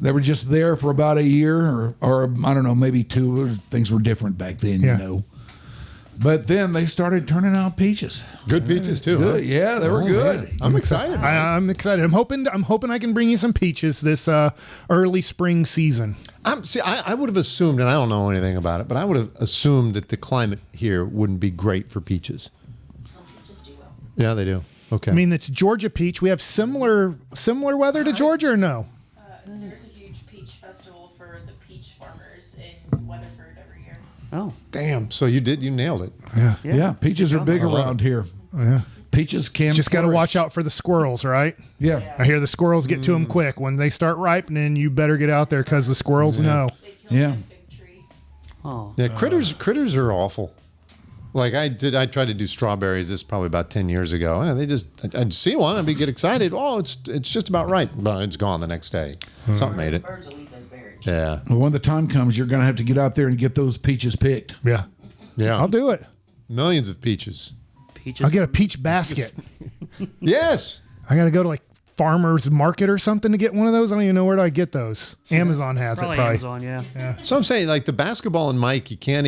They were just there for about a year, or I don't know, maybe 2. Things were different back then, Yeah. But then they started turning out peaches. Good peaches too. Good. Huh? Yeah, they were Oh, good. man. I'm excited. man. I'm excited. I'm hoping I can bring you some peaches this early spring season. I would have assumed, and I don't know anything about it, but I would have assumed that the climate here wouldn't be great for peaches. Peaches do well. Yeah, they do. Okay. I mean, it's Georgia peach. We have similar weather to Georgia, or no? There's a huge peach festival for the peach farmers in Weatherford every year. Oh, damn. So you nailed it. Yeah, peaches are big I love around it. here. Yeah. Peaches can Just got to flourish. watch out for the squirrels, right? Yeah. I hear the squirrels get to them quick. When they start ripening, you better get out there because the squirrels know. They killed Yeah. my fig tree. oh. Yeah, critters are awful. Like I tried to do strawberries this probably about 10 years ago. And I'd see one, I'd get excited. Oh, it's just about right. But it's gone the next day. Something made it. Birds will eat those berries. Yeah. Well, when the time comes, you're going to have to get out there and get those peaches picked. Yeah. Yeah. I'll do it. Millions of peaches. Peaches. I'll get a peach basket. Yes. I got to go to like farmer's market or something to get one of those. I don't even know where do I get those. Amazon has Probably it probably. Amazon, yeah. So I'm saying, like the basketball and Mike, you can't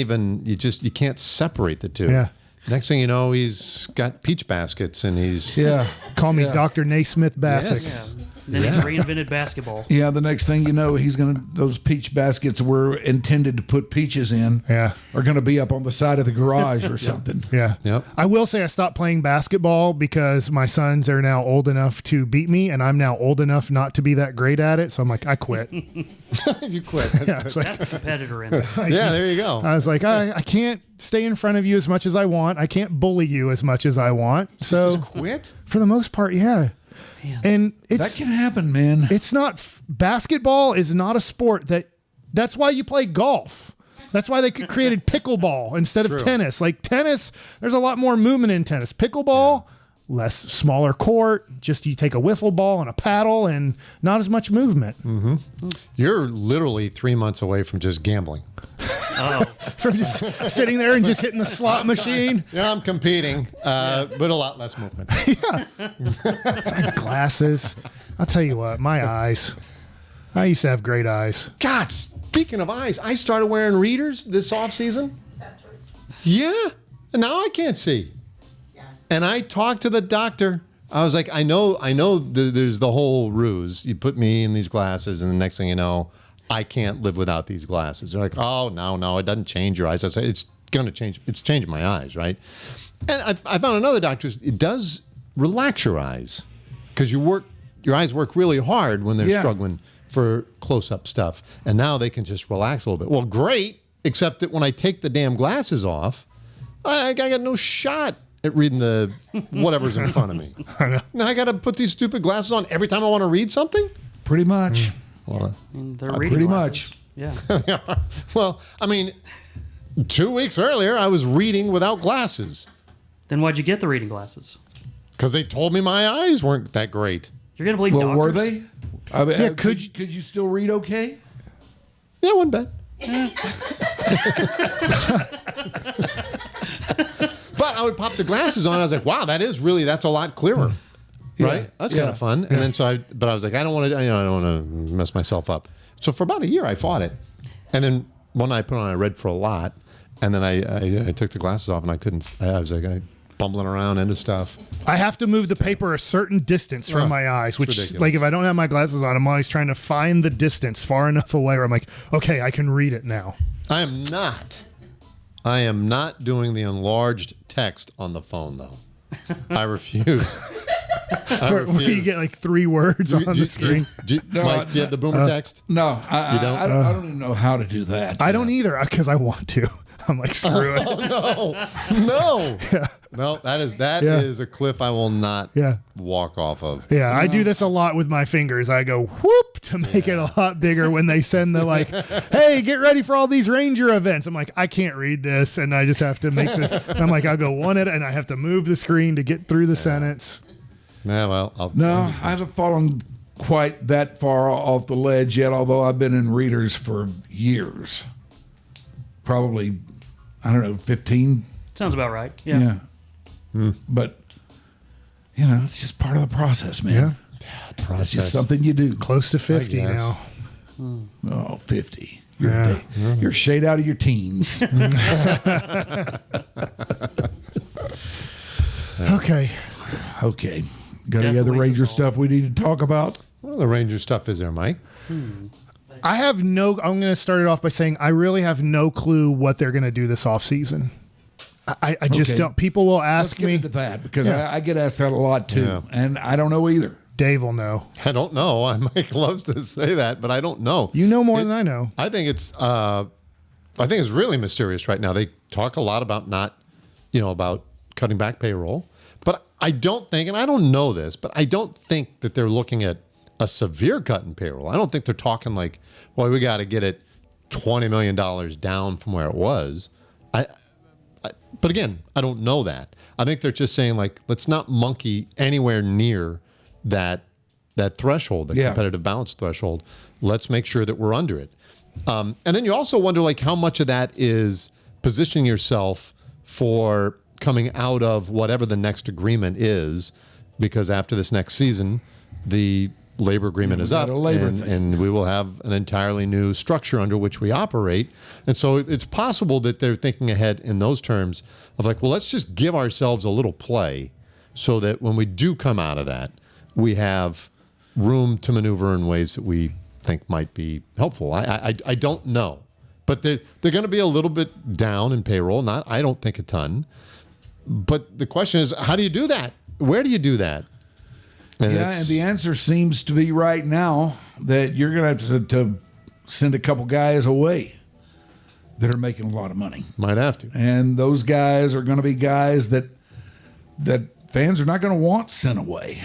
separate the two. Yeah. Next thing you know, he's got peach baskets and he's Yeah. Call me Dr. Naismith Bassick. Yes. Then he's reinvented basketball. Yeah, the next thing you know, those peach baskets were intended to put peaches in. Yeah. Are going to be up on the side of the garage or something. Yeah. Yep. I will say I stopped playing basketball because my sons are now old enough to beat me, and I'm now old enough not to be that great at it. So I'm like, I quit. You quit. Yeah, it's like, That's the competitor in it. Yeah, there you go. I was like, I can't stay in front of you as much as I want. I can't bully you as much as I want. So Just quit? for the most part, yeah. And That it's can happen, man. it's not basketball is not a sport that's why you play golf. That's why they created pickleball instead of tennis. Like tennis, there's a lot more movement in tennis. Pickleball, smaller court. Just you take a wiffle ball and a paddle, and not as much movement. You're literally 3 months away from just gambling. From just sitting there and just hitting the slot machine. Yeah, I'm competing, but a lot less movement. It's like glasses. I'll tell you what, my eyes. I used to have great eyes. God, speaking of eyes, I started wearing readers this off season. Yeah, and now I can't see. And I talked to the doctor. I was like, I know. There's the whole ruse. You put me in these glasses, and the next thing you know, I can't live without these glasses. They're like, oh no, it doesn't change your eyes. I said, it's gonna change. It's changing my eyes, right? And I found another doctor. It does relax your eyes because your eyes work really hard when they're struggling for close-up stuff, and now they can just relax a little bit. Well, great, except that when I take the damn glasses off, I got no shot at reading the whatever's in front of me. Now I got to put these stupid glasses on every time I want to read something? Pretty much. Well, They're reading pretty glasses. much. Yeah. well, I mean, 2 weeks earlier, I was reading without glasses. Then why'd you get the reading glasses? Because they told me my eyes weren't that great. You're gonna believe Well, doctors? were they? I mean, Yeah, could you still read okay? Yeah, one bad. But I would pop the glasses on. I was like, wow, that's a lot clearer. Right? That's kind of fun. And then but I was like, I don't want to mess myself up. So for about a year, I fought it. And then one night I put on, I read for a lot. And then I took the glasses off and I was like, bumbling around into stuff. I have to move the paper a certain distance from my eyes, which, ridiculous. like, if I don't have my glasses on, I'm always trying to find the distance far enough away where I'm like, okay, I can read it now. I am not doing the enlarged text on the phone, though. I refuse. Where you get like 3 words on the screen. Mike, do you have the boomer text? No, You don't? I don't even know how to do that. I don't either, because I want to. I'm like, screw it. Oh, no. No, that is a cliff I will not walk off of. Yeah, I do this a lot with my fingers. I go whoop to make it a lot bigger when they send the like, hey, get ready for all these Ranger events. I'm like, I can't read this, and I just have to make this. And I'm like, I'll go one at it, and I have to move the screen to get through the sentence. Yeah, well, I haven't fallen quite that far off the ledge yet, although I've been in readers for years. Probably, I don't know, 15. Sounds about right. Yeah. But, it's just part of the process, man. Yeah. It's just something you do. Close to 50 now. Oh, 50. You're shade out of your teens. Okay. Okay. Got any Death other awaits us Ranger all. stuff we need to talk about? What other Ranger stuff is there, Mike? I have I'm going to start it off by saying I really have no clue what they're going to do this off season. I just Okay. don't. People will Let's ask get me. into that because Yeah. I get asked that a lot too, Yeah. and I don't know either. Dave will know. I don't know. Mike loves to say that, but I don't know. You know more than I know. I think it's really mysterious right now. They talk a lot about about cutting back payroll, but I don't think, and I don't know this, but I don't think that they're looking at a severe cut in payroll. I don't think they're talking like, well, we got to get it $20 million down from where it was. But again, I don't know that. I think they're just saying like, let's not monkey anywhere near that threshold, the competitive balance threshold. Let's make sure that we're under it. And then you also wonder like how much of that is positioning yourself for coming out of whatever the next agreement is, because after this next season, the labor agreement is up, and we will have an entirely new structure under which we operate. And so it's possible that they're thinking ahead in those terms of like, well, let's just give ourselves a little play so that when we do come out of that, we have room to maneuver in ways that we think might be helpful. I don't know, but they're going to be a little bit down in payroll. I don't think a ton, but the question is, how do you do that? Where do you do that? And the answer seems to be right now that you're going to have to send a couple guys away that are making a lot of money. Might have to. And those guys are going to be guys that fans are not going to want sent away.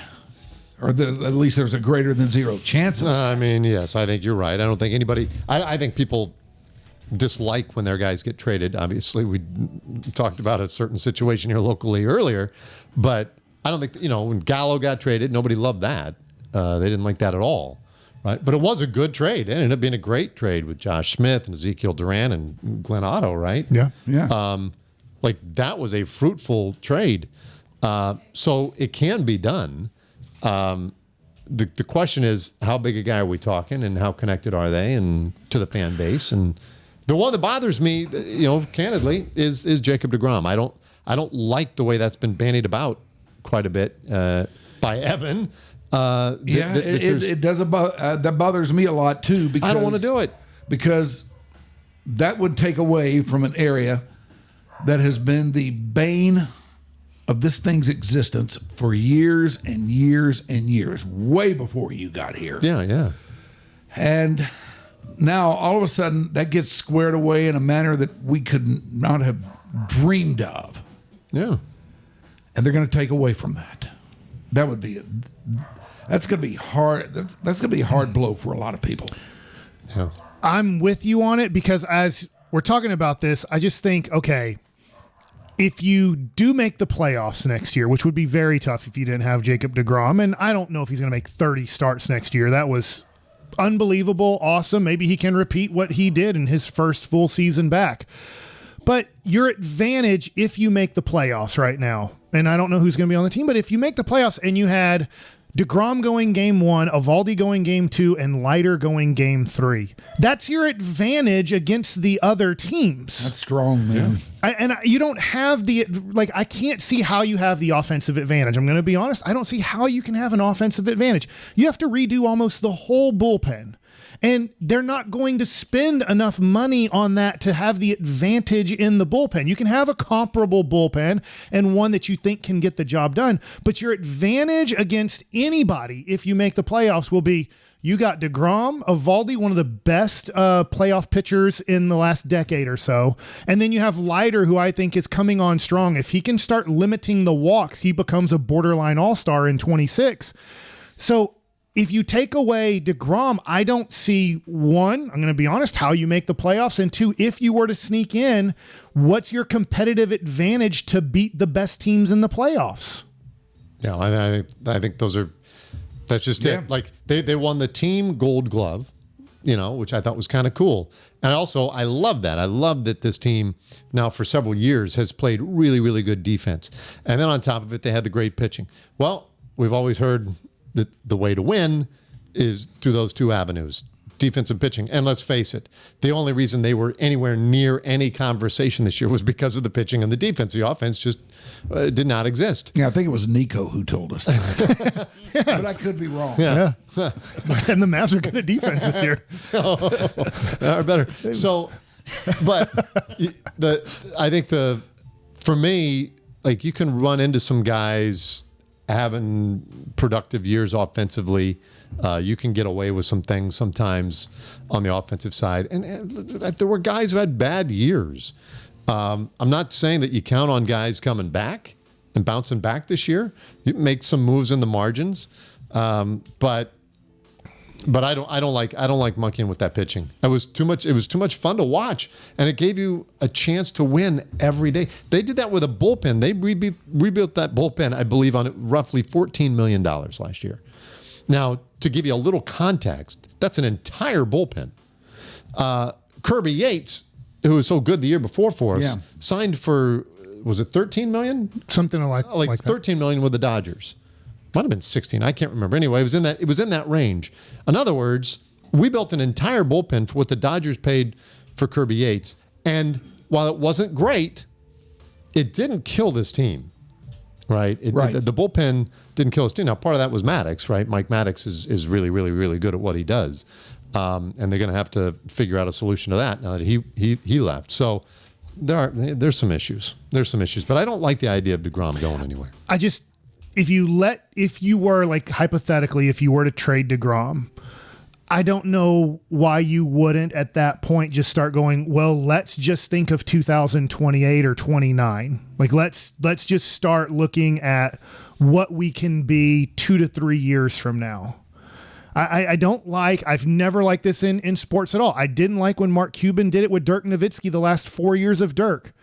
Or at least there's a greater than zero chance of that. I mean, yes, I think you're right. I don't think anybody, I think people dislike when their guys get traded. Obviously, we talked about a certain situation here locally earlier, but I don't think, when Gallo got traded, nobody loved that. They didn't like that at all, right? But it was a good trade. It ended up being a great trade with Josh Smith and Ezekiel Duran and Glenn Otto, right? Yeah. That was a fruitful trade. So it can be done. The question is, how big a guy are we talking, and how connected are they, and to the fan base? And the one that bothers me, candidly, is Jacob deGrom. I don't like the way that's been bandied about quite a bit by Evan. It does that bothers me a lot too, because I don't want to do it, because that would take away from an area that has been the bane of this thing's existence for years and years and years, way before you got here. Yeah. And now all of a sudden that gets squared away in a manner that we could not have dreamed of. Yeah. And they're going to take away from that. That's going to be hard. That's going to be a hard blow for a lot of people. Yeah. I'm with you on it, because as we're talking about this, I just think, okay, if you do make the playoffs next year, which would be very tough if you didn't have Jacob deGrom, and I don't know if he's going to make 30 starts next year. That was unbelievable, awesome. Maybe he can repeat what he did in his first full season back. But your advantage if you make the playoffs right now, and I don't know who's going to be on the team, but if you make the playoffs and you had deGrom going game 1, Eovaldi going game 2, and Leiter going game 3, that's your advantage against the other teams. That's strong, man. You don't have I can't see how you have the offensive advantage. I'm going to be honest. I don't see how you can have an offensive advantage. You have to redo almost the whole bullpen. And they're not going to spend enough money on that to have the advantage in the bullpen. You can have a comparable bullpen and one that you think can get the job done, but your advantage against anybody, if you make the playoffs, will be you got deGrom, Eovaldi, one of the best playoff pitchers in the last decade or so, and then you have Leiter, who I think is coming on strong. If he can start limiting the walks, he becomes a borderline all-star in 26. So if you take away deGrom, I don't see, one, I'm going to be honest, how you make the playoffs, and two, if you were to sneak in, what's your competitive advantage to beat the best teams in the playoffs? Yeah, I think that's just it. Like they won the team Gold Glove, which I thought was kind of cool. And also, I love that. I love that this team now for several years has played really, really good defense. And then on top of it, they had the great pitching. Well, we've always heard that the way to win is through those two avenues, defense and pitching. And let's face it, the only reason they were anywhere near any conversation this year was because of the pitching and the defense. The offense just did not exist. Yeah, I think it was Nico who told us that. But I could be wrong. Yeah. And the Mavs are good at defense this year. Are better. So, but I think for me, like, you can run into some guys having productive years offensively. You can get away with some things sometimes on the offensive side. And there were guys who had bad years. I'm not saying that you count on guys coming back and bouncing back this year. You make some moves in the margins. But I don't like monkeying with that pitching. It was too much fun to watch, and it gave you a chance to win every day. They did that with a bullpen. They rebuilt that bullpen, I believe, on roughly $14 million last year. Now, to give you a little context, that's an entire bullpen. Kirby Yates, who was so good the year before for us, signed for, was it $13 million? Something like that. $13 million with the Dodgers. Might have been 16. I can't remember. Anyway, it was in that range. In other words, we built an entire bullpen for what the Dodgers paid for Kirby Yates. And while it wasn't great, it didn't kill this team, right? The bullpen didn't kill this team. Now, part of that was Maddox, right? Mike Maddox is really, really, really good at what he does. And they're going to have to figure out a solution to that now that he left. So there's some issues. There's some issues. But I don't like the idea of deGrom going anywhere. If you were, like, hypothetically, if you were to trade deGrom, I don't know why you wouldn't at that point just start going, well, let's just think of 2028 or 29. Like, let's just start looking at what we can be 2 to 3 years from now. I don't like, I've never liked this in sports at all. I didn't like when Mark Cuban did it with Dirk Nowitzki the last 4 years of Dirk.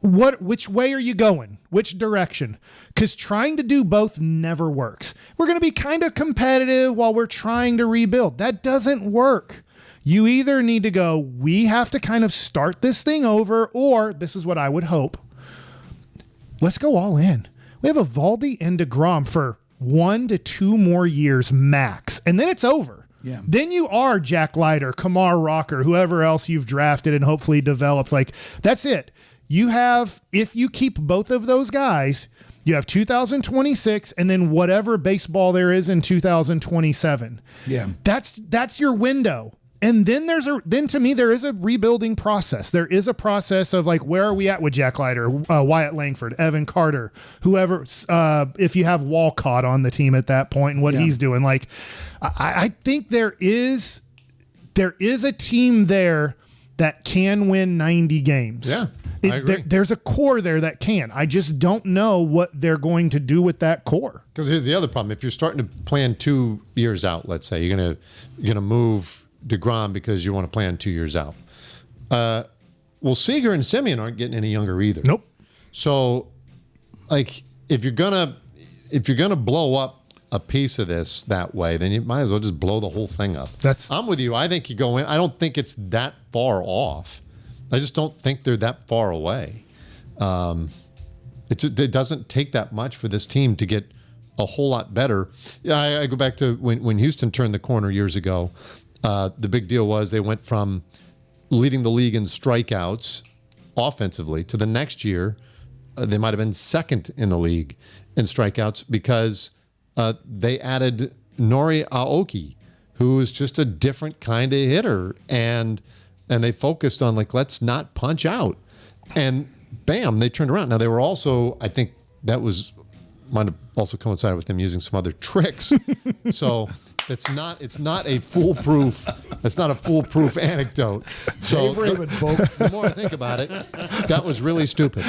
Which way are you going? Which direction? Because trying to do both never works. We're going to be kind of competitive while we're trying to rebuild. That doesn't work. You either need to go, we have to kind of start this thing over, or this is what I would hope. Let's go all in. We have Eovaldi and DeGrom for 1 to 2 more years max, and then it's over. Yeah. Then you are Jack Leiter, Kamar Rocker, whoever else you've drafted and hopefully developed. Like, that's it. You have, if you keep both of those guys, you have 2026 and then whatever baseball there is in 2027. Yeah. That's your window. And then then to me, there is a rebuilding process. There is a process of like, where are we at with Jack Leiter, Wyatt Langford, Evan Carter, whoever, if you have Walcott on the team at that point and what he's doing. Like, I think there is a team there that can win 90 games. Yeah. I agree. There's a core there that can. I just don't know what they're going to do with that core. Because here's the other problem: if you're starting to plan 2 years out, let's say you're gonna move DeGrom because you want to plan 2 years out. Well, Seager and Simeon aren't getting any younger either. Nope. So, like, if you're gonna blow up a piece of this that way, then you might as well just blow the whole thing up. I'm with you. I think you go in. I don't think it's that far off. I just don't think they're that far away. It doesn't take that much for this team to get a whole lot better. Yeah, I go back to when Houston turned the corner years ago. The big deal was they went from leading the league in strikeouts offensively to the next year they might have been second in the league in strikeouts because they added Nori Aoki, who is just a different kind of hitter, and they focused on, like, let's not punch out. And bam, they turned around. Now, they were also, I think that might have also coincided with them using some other tricks. So it's not a foolproof anecdote. So Raymond, folks. The more I think about it, that was really stupid.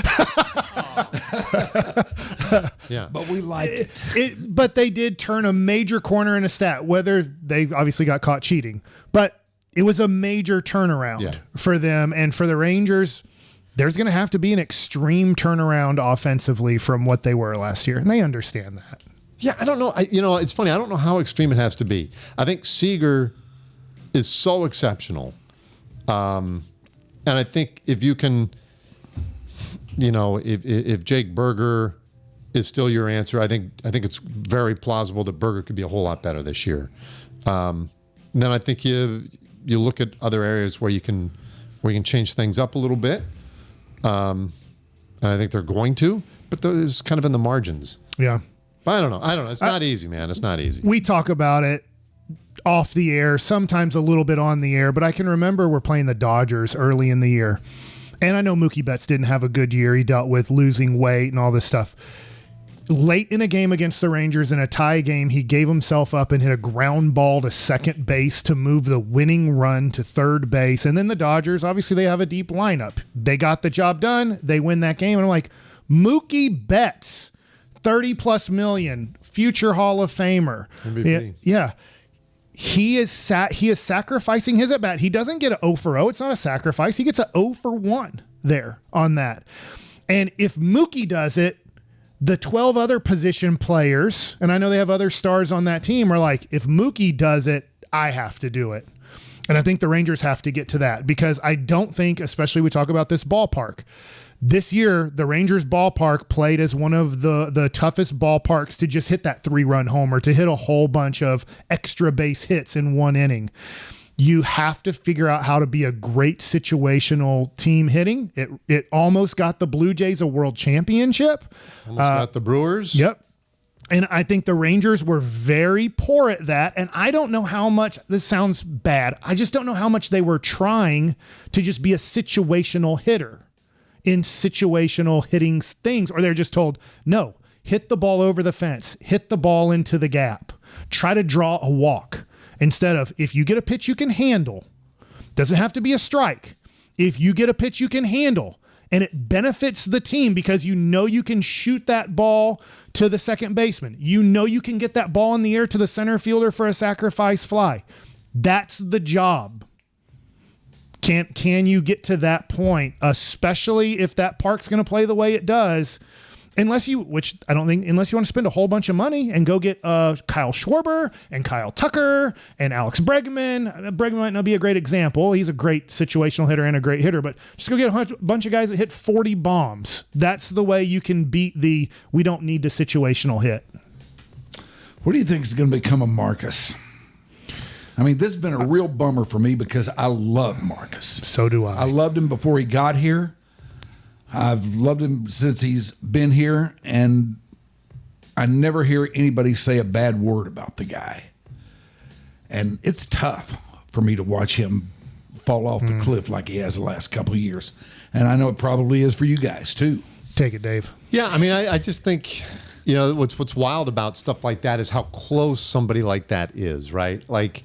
Yeah. But we like it. But they did turn a major corner in a stat, whether they obviously got caught cheating, but it was a major turnaround for them. And for the Rangers, there's going to have to be an extreme turnaround offensively from what they were last year. And they understand that. Yeah, I don't know. It's funny. I don't know how extreme it has to be. I think Seager is so exceptional. And I think if you can, if Jake Berger is still your answer, I think it's very plausible that Berger could be a whole lot better this year. And then I think you look at other areas where you can change things up a little bit. And I think they're going to, but it's kind of in the margins. Yeah. I don't know. It's not easy, man. It's not easy. We talk about it off the air, sometimes a little bit on the air, but I can remember we're playing the Dodgers early in the year. And I know Mookie Betts didn't have a good year. He dealt with losing weight and all this stuff. Late in a game against the Rangers in a tie game, he gave himself up and hit a ground ball to second base to move the winning run to third base. And then the Dodgers, obviously they have a deep lineup. They got the job done. They win that game. And I'm like, Mookie Betts, 30+ million, future Hall of Famer. MVP. Yeah. He is sacrificing his at bat. He doesn't get an 0 for 0. It's not a sacrifice. He gets a 0 for 1 there on that. And if Mookie does it, the 12 other position players, and I know they have other stars on that team, are like, if Mookie does it, I have to do it. And I think the Rangers have to get to that because I don't think, especially we talk about this ballpark, this year, the Rangers ballpark played as one of the toughest ballparks to just hit that 3-run homer, to hit a whole bunch of extra base hits in one inning. You have to figure out how to be a great situational team hitting. It almost got the Blue Jays a world championship. Almost got the Brewers. Yep. And I think the Rangers were very poor at that. And I don't know how much, this sounds bad, I just don't know how much they were trying to just be a situational hitter in situational hitting things. Or they're just told, no, hit the ball over the fence, hit the ball into the gap, try to draw a walk. Instead of, if you get a pitch you can handle, doesn't have to be a strike. If you get a pitch you can handle And it benefits the team because you know you can shoot that ball to the second baseman. You know you can get that ball in the air to the center fielder for a sacrifice fly. That's the job. Can you get to that point, especially if that park's going to play the way it does? Unless you want to spend a whole bunch of money and go get Kyle Schwarber and Kyle Tucker and Alex Bregman. Bregman might not be a great example. He's a great situational hitter and a great hitter, but just go get a bunch of guys that hit 40 bombs. That's the way you can beat we don't need the situational hit. What do you think is going to become of Marcus? I mean, this has been a real bummer for me because I love Marcus. So do I. I loved him before he got here. I've loved him since he's been here, and I never hear anybody say a bad word about the guy. And it's tough for me to watch him fall off the cliff like he has the last couple of years. And I know it probably is for you guys, too. Take it, Dave. Yeah, I mean, I just think, what's wild about stuff like that is how close somebody like that is, right? Like,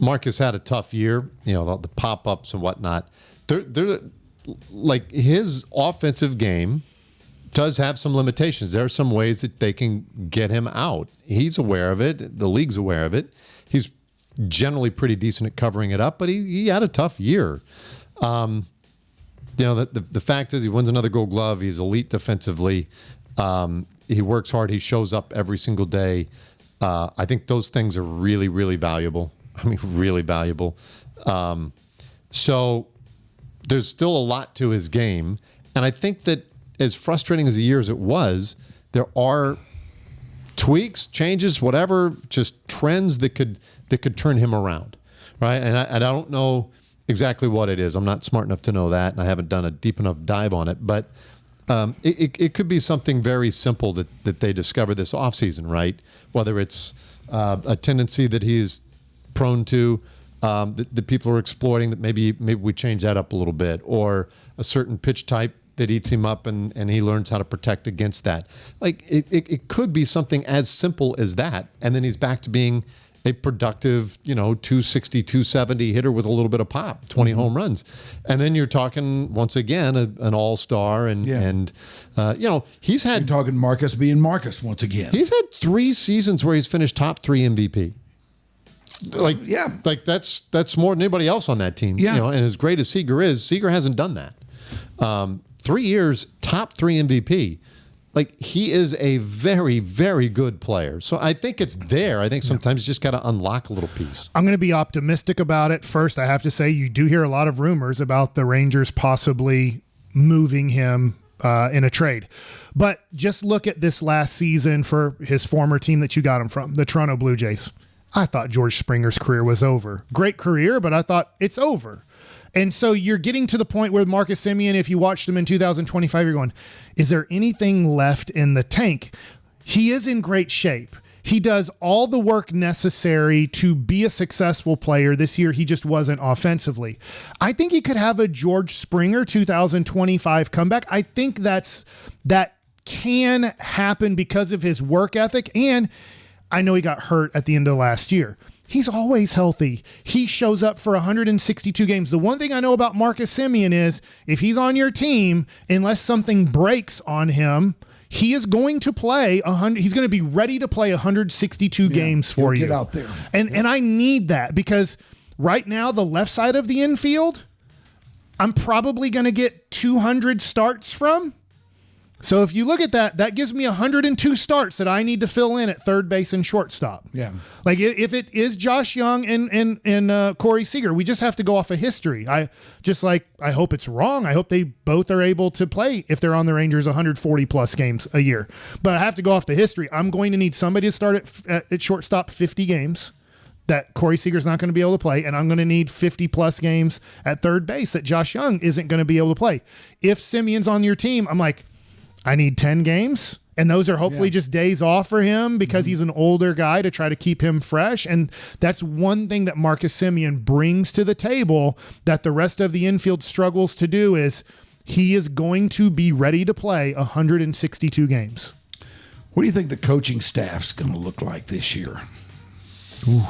Marcus had a tough year, the pop-ups and whatnot. They're like, his offensive game does have some limitations. There are some ways that they can get him out. He's aware of it. The league's aware of it. He's generally pretty decent at covering it up, but he had a tough year. The fact is he wins another Gold Glove. He's elite defensively. He works hard. He shows up every single day. I think those things are really, really valuable. I mean, really valuable. So there's still a lot to his game. And I think that as frustrating as a year as it was, there are tweaks, changes, whatever, just trends that could turn him around, right? And I don't know exactly what it is. I'm not smart enough to know that, and I haven't done a deep enough dive on it. But it could be something very simple that they discover this offseason, right? Whether it's a tendency that he's prone to, that people are exploiting, that maybe we change that up a little bit, or a certain pitch type that eats him up and he learns how to protect against that. Like it could be something as simple as that. And then he's back to being a productive, 260, 270 hitter with a little bit of pop, 20 home runs. And then you're talking once again, an all-star and he's had, you're talking Marcus being Marcus once again. He's had 3 seasons where he's finished top 3 MVP. Like that's more than anybody else on that team. Yeah. And as great as Seager is, Seager hasn't done that. 3 years, top 3 MVP. Like, he is a very, very good player. So I think it's there. I think sometimes you just got to unlock a little piece. I'm going to be optimistic about it. First, I have to say you do hear a lot of rumors about the Rangers possibly moving him in a trade. But just look at this last season for his former team that you got him from, the Toronto Blue Jays. I thought George Springer's career was over. Great career, but I thought it's over. And so you're getting to the point where Marcus Semien, if you watched him in 2025, you're going, is there anything left in the tank? He is in great shape. He does all the work necessary to be a successful player. This year, he just wasn't offensively. I think he could have a George Springer 2025 comeback. I think that can happen because of his work ethic. And I know he got hurt at the end of last year. He's always healthy. He shows up for 162 games. The one thing I know about Marcus Semien is if he's on your team, unless something breaks on him, he is going to play 100. He's going to be ready to play 162 games for you. Get out there. And I need that because right now, the left side of the infield, I'm probably going to get 200 starts from. So if you look at that, that gives me 102 starts that I need to fill in at third base and shortstop. Yeah. Like if it is Josh Young and Corey Seager, we just have to go off of history. I hope it's wrong. I hope they both are able to play if they're on the Rangers 140 plus games a year. But I have to go off the history. I'm going to need somebody to start at shortstop 50 games that Corey Seager's not going to be able to play, and I'm going to need 50 plus games at third base that Josh Young isn't going to be able to play. If Simeon's on your team, I'm like, I need 10 games, and those are hopefully just days off for him because he's an older guy to try to keep him fresh. And that's one thing that Marcus Semien brings to the table that the rest of the infield struggles to do is he is going to be ready to play 162 games. What do you think the coaching staff's going to look like this year? Ooh.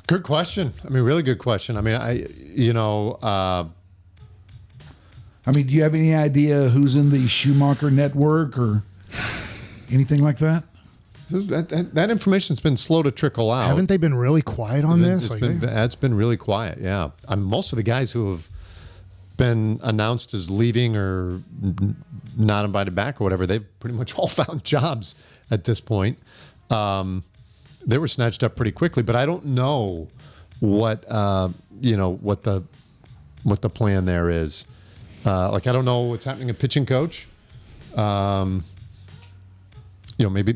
Good question. I mean, really good question. I mean, I mean, do you have any idea who's in the Schumacher network or anything like that? That information's been slow to trickle out. Haven't they been really quiet on this? It's been really quiet, yeah. Most of the guys who have been announced as leaving or not invited back or whatever, they've pretty much all found jobs at this point. They were snatched up pretty quickly, but I don't know what what the plan there is. I don't know what's happening at pitching coach. Maybe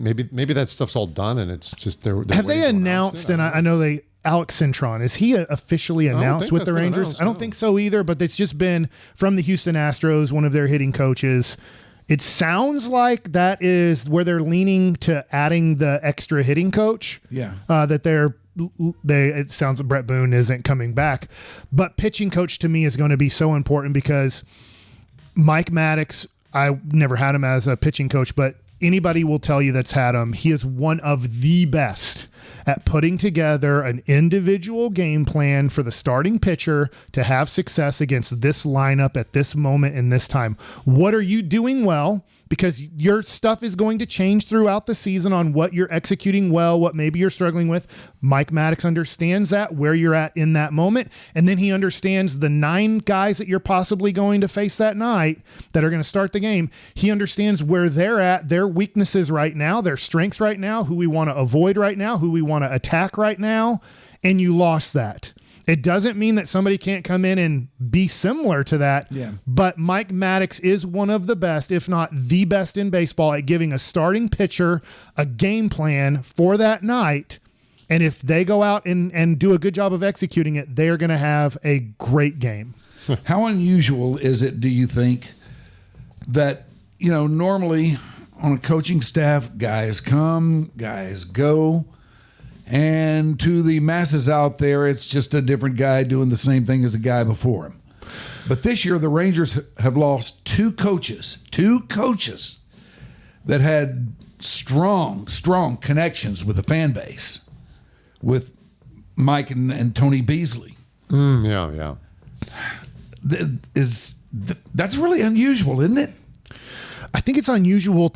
that stuff's all done and it's just they're have they announced? And I know Alex Cintron, is he officially announced with the Rangers? I don't think so either. But it's just been from the Houston Astros, one of their hitting coaches. It sounds like that is where they're leaning to adding the extra hitting coach. Yeah, it sounds like Brett Boone isn't coming back, but pitching coach to me is going to be so important because Mike Maddox, I never had him as a pitching coach, but anybody will tell you that's had him. He is one of the best at putting together an individual game plan for the starting pitcher to have success against this lineup at this moment in this time. What are you doing well? Because your stuff is going to change throughout the season on what you're executing well, what maybe you're struggling with. Mike Maddox understands that, where you're at in that moment. And then he understands the 9 guys that you're possibly going to face that night that are going to start the game. He understands where they're at, their weaknesses right now, their strengths right now, who we want to avoid right now, who we want to attack right now. And you lost that. It doesn't mean that somebody can't come in and be similar to that. Yeah. But Mike Maddox is one of the best, if not the best in baseball at giving a starting pitcher a game plan for that night. And if they go out and do a good job of executing it, they're going to have a great game. How unusual is it, do you think, that, normally on a coaching staff, guys come, guys go. And to the masses out there, it's just a different guy doing the same thing as the guy before him. But this year, the Rangers have lost two coaches that had strong connections with the fan base, with Mike and Tony Beasley. Yeah. That's really unusual, isn't it? I think it's unusual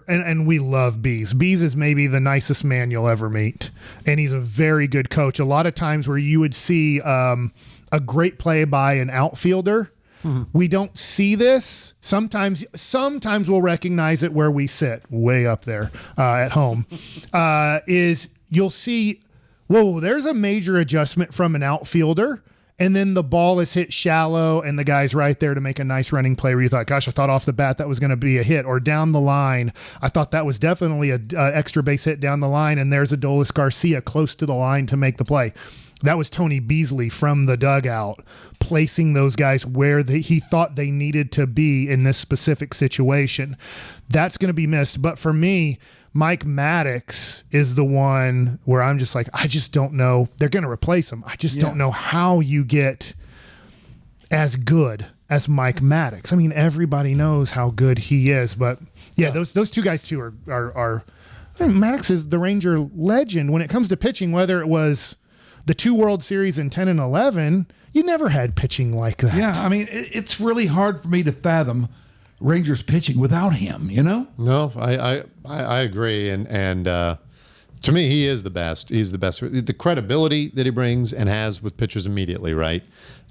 and we love Bees. Bees is maybe the nicest man you'll ever meet. And he's a very good coach. A lot of times where you would see a great play by an outfielder, we don't see this. Sometimes we'll recognize it where we sit way up there at home, is you'll see, whoa, there's a major adjustment from an outfielder. And then the ball is hit shallow and the guy's right there to make a nice running play where you thought, gosh, I thought off the bat that was going to be a hit. Or down the line, I thought that was definitely a extra base hit down the line, and there's Adolis Garcia close to the line to make the play. That was Tony Beasley from the dugout placing those guys where he thought they needed to be in this specific situation. That's going to be missed. But for me, Mike Maddox is the one where I'm just like, I just don't know. They're going to replace him. I just don't know how you get as good as Mike Maddox. I mean, everybody knows how good he is, but those two guys too are I mean, Maddox is the Ranger legend when it comes to pitching, whether it was the 2 World Series in 10 and 11, you never had pitching like that. Yeah. I mean, it's really hard for me to fathom Rangers pitching without him, No, I agree, and to me, he is the best. He's the best. The credibility that he brings and has with pitchers immediately, right?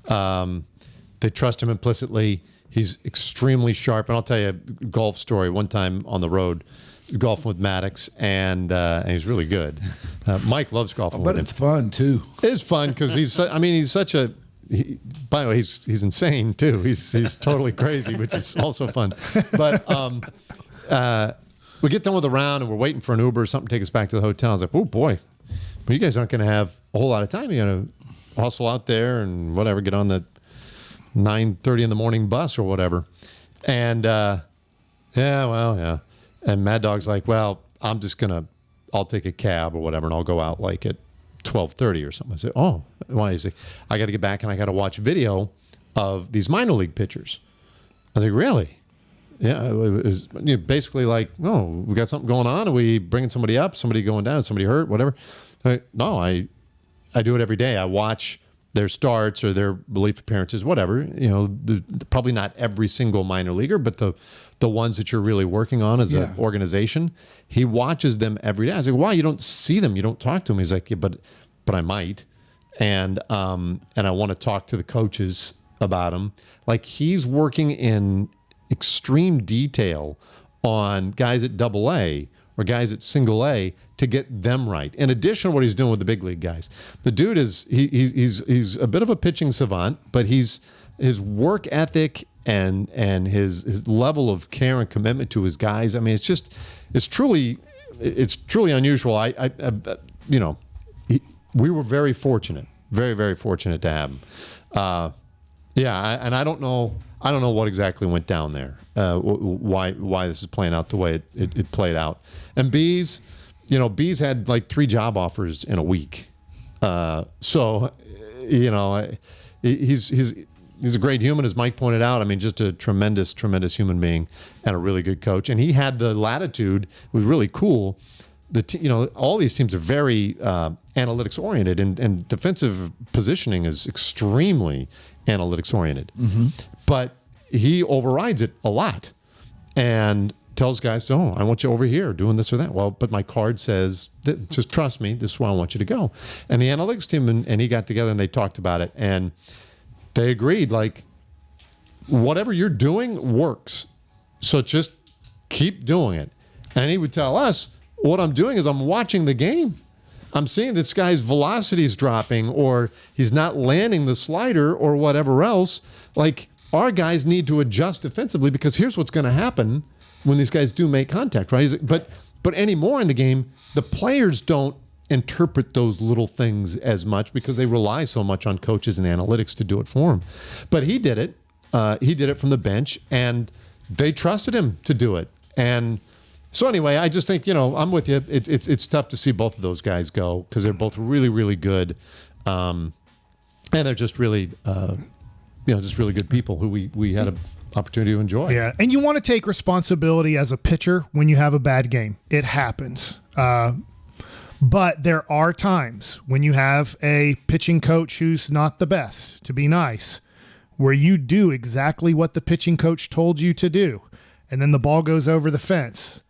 They trust him implicitly. He's extremely sharp, and I'll tell you a golf story. One time on the road, golfing with Maddox, and he's really good. Mike loves golfing with him. But it's fun too. It is fun because he's such a. By the way, he's insane too. He's totally crazy, which is also fun. But we get done with the round and we're waiting for an Uber or something to take us back to the hotel. I was like, oh boy, well, you guys aren't going to have a whole lot of time. You got to hustle out there and whatever, get on the 9:30 in the morning bus or whatever. And And Mad Dog's like, well, I'll take a cab or whatever, and I'll go out like at 12:30 or something. I said, oh, why? He's like, I got to get back and I got to watch video of these minor league pitchers. I was like, really? Yeah, it was basically like, oh, we got something going on. Are we bringing somebody up? Somebody going down? Somebody hurt? Whatever. No, I do it every day. I watch their starts or their relief appearances, whatever. Probably not every single minor leaguer, but the ones that you're really working on as an organization. He watches them every day. I was like, why? You don't see them. You don't talk to them. He's like, yeah, but I might. And I want to talk to the coaches about them. Like, he's working in extreme detail on guys at AA or guys at single A to get them right. In addition to what he's doing with the big league guys, the dude he's a bit of a pitching savant, but his work ethic and his level of care and commitment to his guys. I mean, it's truly unusual. We were very fortunate, very, very fortunate to have him. And I don't know what exactly went down there. Why this is playing out the way it played out. And Bees had like 3 job offers in a week. He's a great human, as Mike pointed out. I mean, just a tremendous, tremendous human being and a really good coach. And he had the latitude. It was really cool. All these teams are very analytics oriented, and defensive positioning is extremely analytics oriented. Mm-hmm. But he overrides it a lot and tells guys, "Oh, I want you over here doing this or that." Well, but my card says, "Just trust me. This is where I want you to go." And the analytics team and he got together and they talked about it, and they agreed, like, whatever you're doing works, so just keep doing it. And he would tell us, what I'm doing is I'm watching the game. I'm seeing this guy's velocity is dropping, or he's not landing the slider, or whatever else. Like, our guys need to adjust defensively, because here's what's going to happen when these guys do make contact, right? But anymore in the game, the players don't interpret those little things as much because they rely so much on coaches and analytics to do it for them. But he did it. He did it from the bench, and they trusted him to do it. And so anyway, I just think, I'm with you. It's tough to see both of those guys go, because they're both really, really good. And they're just really, just really good people who we had an opportunity to enjoy. Yeah, and you want to take responsibility as a pitcher when you have a bad game. It happens. But there are times when you have a pitching coach who's not the best, to be nice, where you do exactly what the pitching coach told you to do, and then the ball goes over the fence,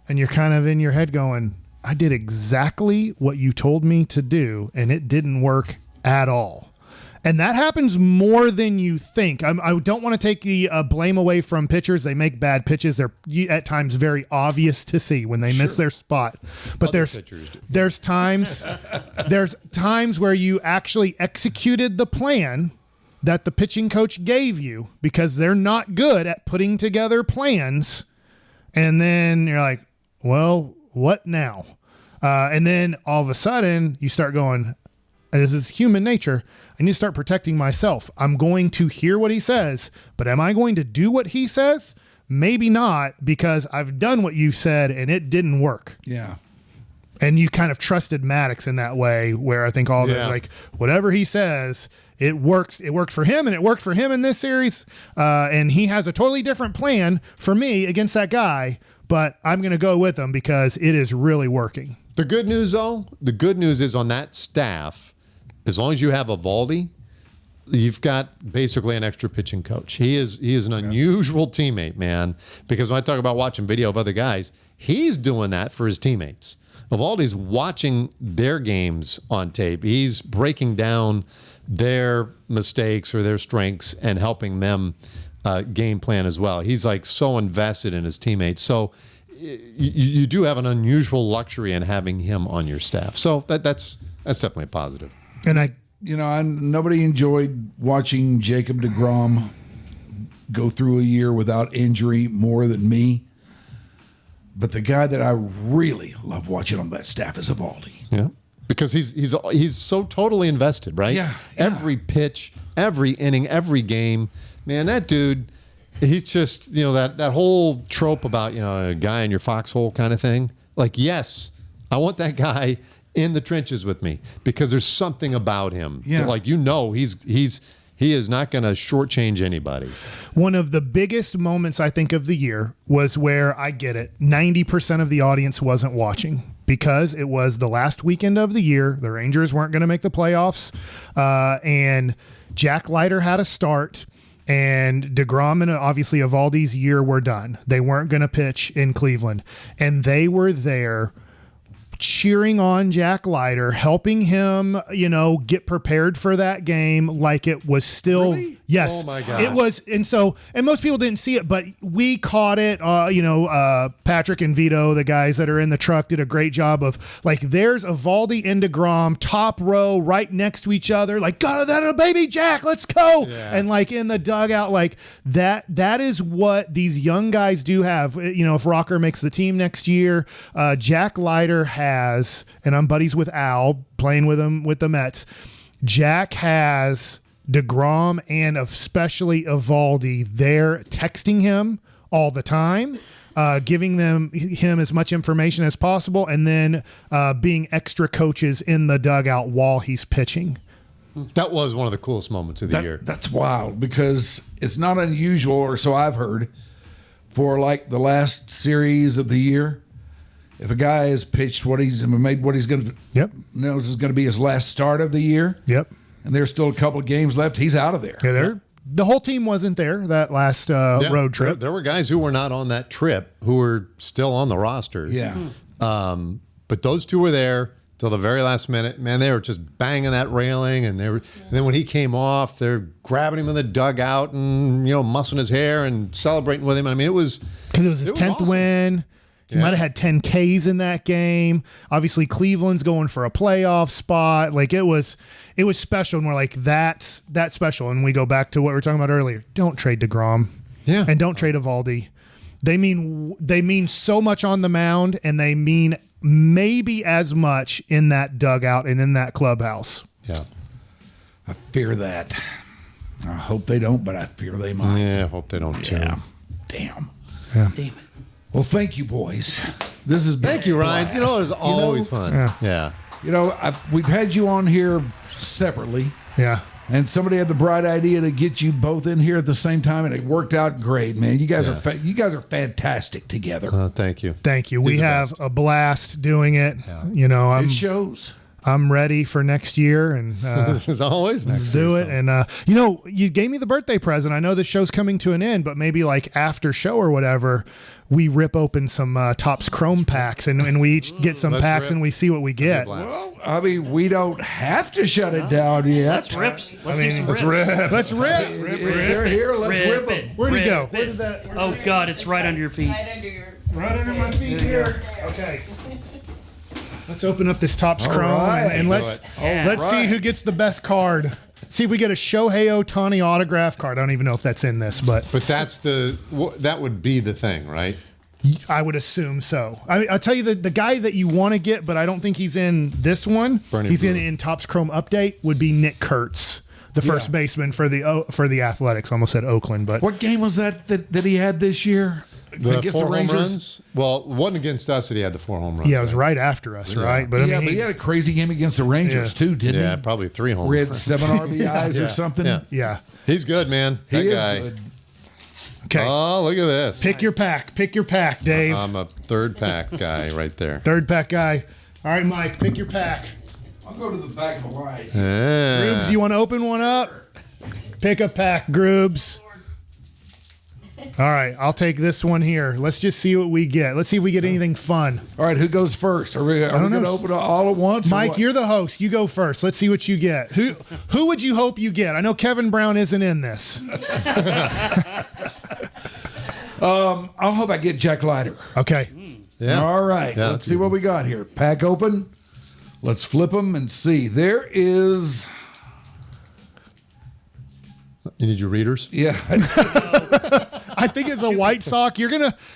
and you're kind of in your head going, I did exactly what you told me to do, and it didn't work at all. And that happens more than you think. I don't want to take the blame away from pitchers. They make bad pitches. They're at times very obvious to see when they miss their spot. But there's times where you actually executed the plan that the pitching coach gave you, because they're not good at putting together plans. And then you're like, well, what now? And then all of a sudden you start going, this is human nature. I need to start protecting myself. I'm going to hear what he says, but am I going to do what he says? Maybe not, because I've done what you said and it didn't work. Yeah. And you kind of trusted Maddox in that way, where I think like, whatever he says, it works. It worked for him, and it worked for him in this series. And he has a totally different plan for me against that guy, but I'm going to go with him because it is really working. The good news, though, is on that staff, as long as you have Eovaldi, you've got basically an extra pitching coach. He is an unusual teammate, man, because when I talk about watching video of other guys, he's doing that for his teammates. Eovaldi's watching their games on tape. He's breaking down their mistakes or their strengths and helping them game plan as well. He's like so invested in his teammates. So you do have an unusual luxury in having him on your staff. So that's definitely a positive. And nobody enjoyed watching Jacob deGrom go through a year without injury more than me. But the guy that I really love watching on that staff is Eovaldi. Yeah, because he's so totally invested, right? Yeah. Every pitch, every inning, every game. Man, that dude, he's just, that whole trope about, a guy in your foxhole kind of thing. Like, yes, I want that guy in the trenches with me, because there's something about him. Yeah. Like, he is not going to shortchange anybody. One of the biggest moments, I think, of the year was where, I get it, 90% of the audience wasn't watching. because it was the last weekend of the year. The Rangers weren't going to make the playoffs, and Jack Leiter had a start. And DeGrom and obviously Eovaldi's year were done. They weren't going to pitch in Cleveland. And they were there cheering on Jack Leiter, helping him, get prepared for that game like it was still. Really? Yes. Oh my God. It was. And most people didn't see it, but we caught it. Patrick and Vito, the guys that are in the truck, did a great job of there's Eovaldi and DeGrom top row right next to each other. Got that baby Jack, let's go. Yeah. And in the dugout, that is what these young guys do have. If Rocker makes the team next year, Jack Leiter has, and I'm buddies with Al, playing with him with the Mets. Jack has DeGrom and especially Eovaldi there texting him all the time, giving him as much information as possible, and then being extra coaches in the dugout while he's pitching. That was one of the coolest moments of the year. That's wild because it's not unusual, or so I've heard, for the last series of the year. If a guy has pitched knows is going to be his last start of the year. Yep. And there's still a couple of games left, he's out of there. Yeah, the whole team wasn't there that last road trip. There were guys who were not on that trip who were still on the roster. Yeah. But those two were there till the very llast minute. Man, they were just banging that railing, and and then when he came off, they're grabbing him in the dugout and mussing his hair and celebrating with him. I mean, it was because it was his 10th awesome. win. He might have had 10 Ks in that game. Obviously, Cleveland's going for a playoff spot. It was special, and we're that's special. And we go back to what we were talking about earlier. Don't trade DeGrom, and don't trade Eovaldi. They mean so much on the mound, and they mean maybe as much in that dugout and in that clubhouse. Yeah, I fear that. I hope they don't, but I fear they might. Yeah, I hope they don't too. Damn. Yeah. Damn it. Well, thank you, boys. This has been Thank you, Ryan. blast. It was always fun. Yeah. We've had you on here separately. Yeah. And somebody had the bright idea to get you both in here at the same time, and it worked out great, man. You guys are fantastic together. Thank you. Thank you. We have a blast doing it. Yeah. It shows. I'm ready for next year, and this is always next do year. it. And you gave me the birthday present. I know the show's coming to an end, but maybe after show or whatever, we rip open some Topps Chrome packs, and we each get some packs, and we see what we get. Well, I mean, we don't have to shut it down yet. Let's rip. Let's do some rips. Let's rip. If they're here, let's rip them. Where'd he go? Where did that? Oh God, it's right under your feet. Right under my feet here. Okay. Let's open up this Topps Chrome, right. and let's see who gets the best card. See if we get a Shohei Ohtani autograph card. I don't even know if that's in this, but that's that would be the thing, right? I would assume so. I'll tell you the guy that you want to get, but I don't think he's in this one. He's in Topps Chrome Update. Would be Nick Kurtz, the first baseman for the Athletics. I almost said Oakland, but what game was that he had this year? The 4 home runs? Well, it wasn't against us that he had the 4 home runs. Yeah, it was right after us, right? But but he had a crazy game against the Rangers too, didn't he? Yeah, probably 3 home We had runs. 7 RBIs or something. Yeah. He's good, man. That He is guy. good. Okay. Oh, look at this. Pick your pack, Dave. I'm a third pack guy right there. Third pack guy. All right, Mike, pick your pack. I'll go to the back of the line. Yeah. Groobs, you want to open one up? Pick a pack, Groobs. All right, I'll take this one here. Let's just see what we get. Let's see if we get anything fun. All right, who goes first? Are we going to open it all at once? Mike, you're the host. You go first. Let's see what you get. Who would you hope you get? I know Kevin Brown isn't in this. I'll hope I get Jack Leiter. Okay. Yeah. All right, Yeah, let's see what we got here. Pack open. Let's flip them and see. There is... You need your readers? Yeah. I think it's a White Sox.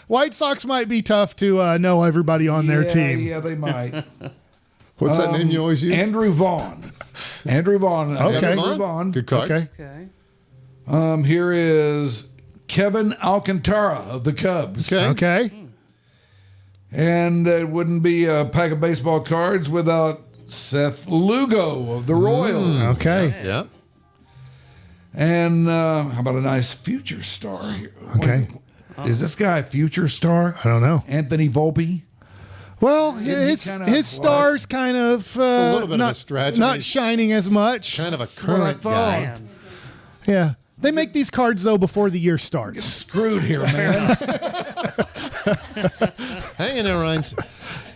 White Sox might be tough to know everybody on their team. Yeah, they might. What's that name you always use? Andrew Vaughn. Okay. Andrew Vaughn. Good card. Okay. Okay. Here is Kevin Alcantara of the Cubs. Okay. And it wouldn't be a pack of baseball cards without Seth Lugo of the Royals. Okay. Yeah. And how about a nice future star here? Okay. Is this guy a future star? I don't know. Anthony Volpe? Well, Didn't he his kinda- his stars kind of a little bit of not, a stretch. I not mean, shining as much. kind of a what I current guy. thought. Yeah, they make these cards though before the year starts. Screwed here, man. Hang in there, Rhynes.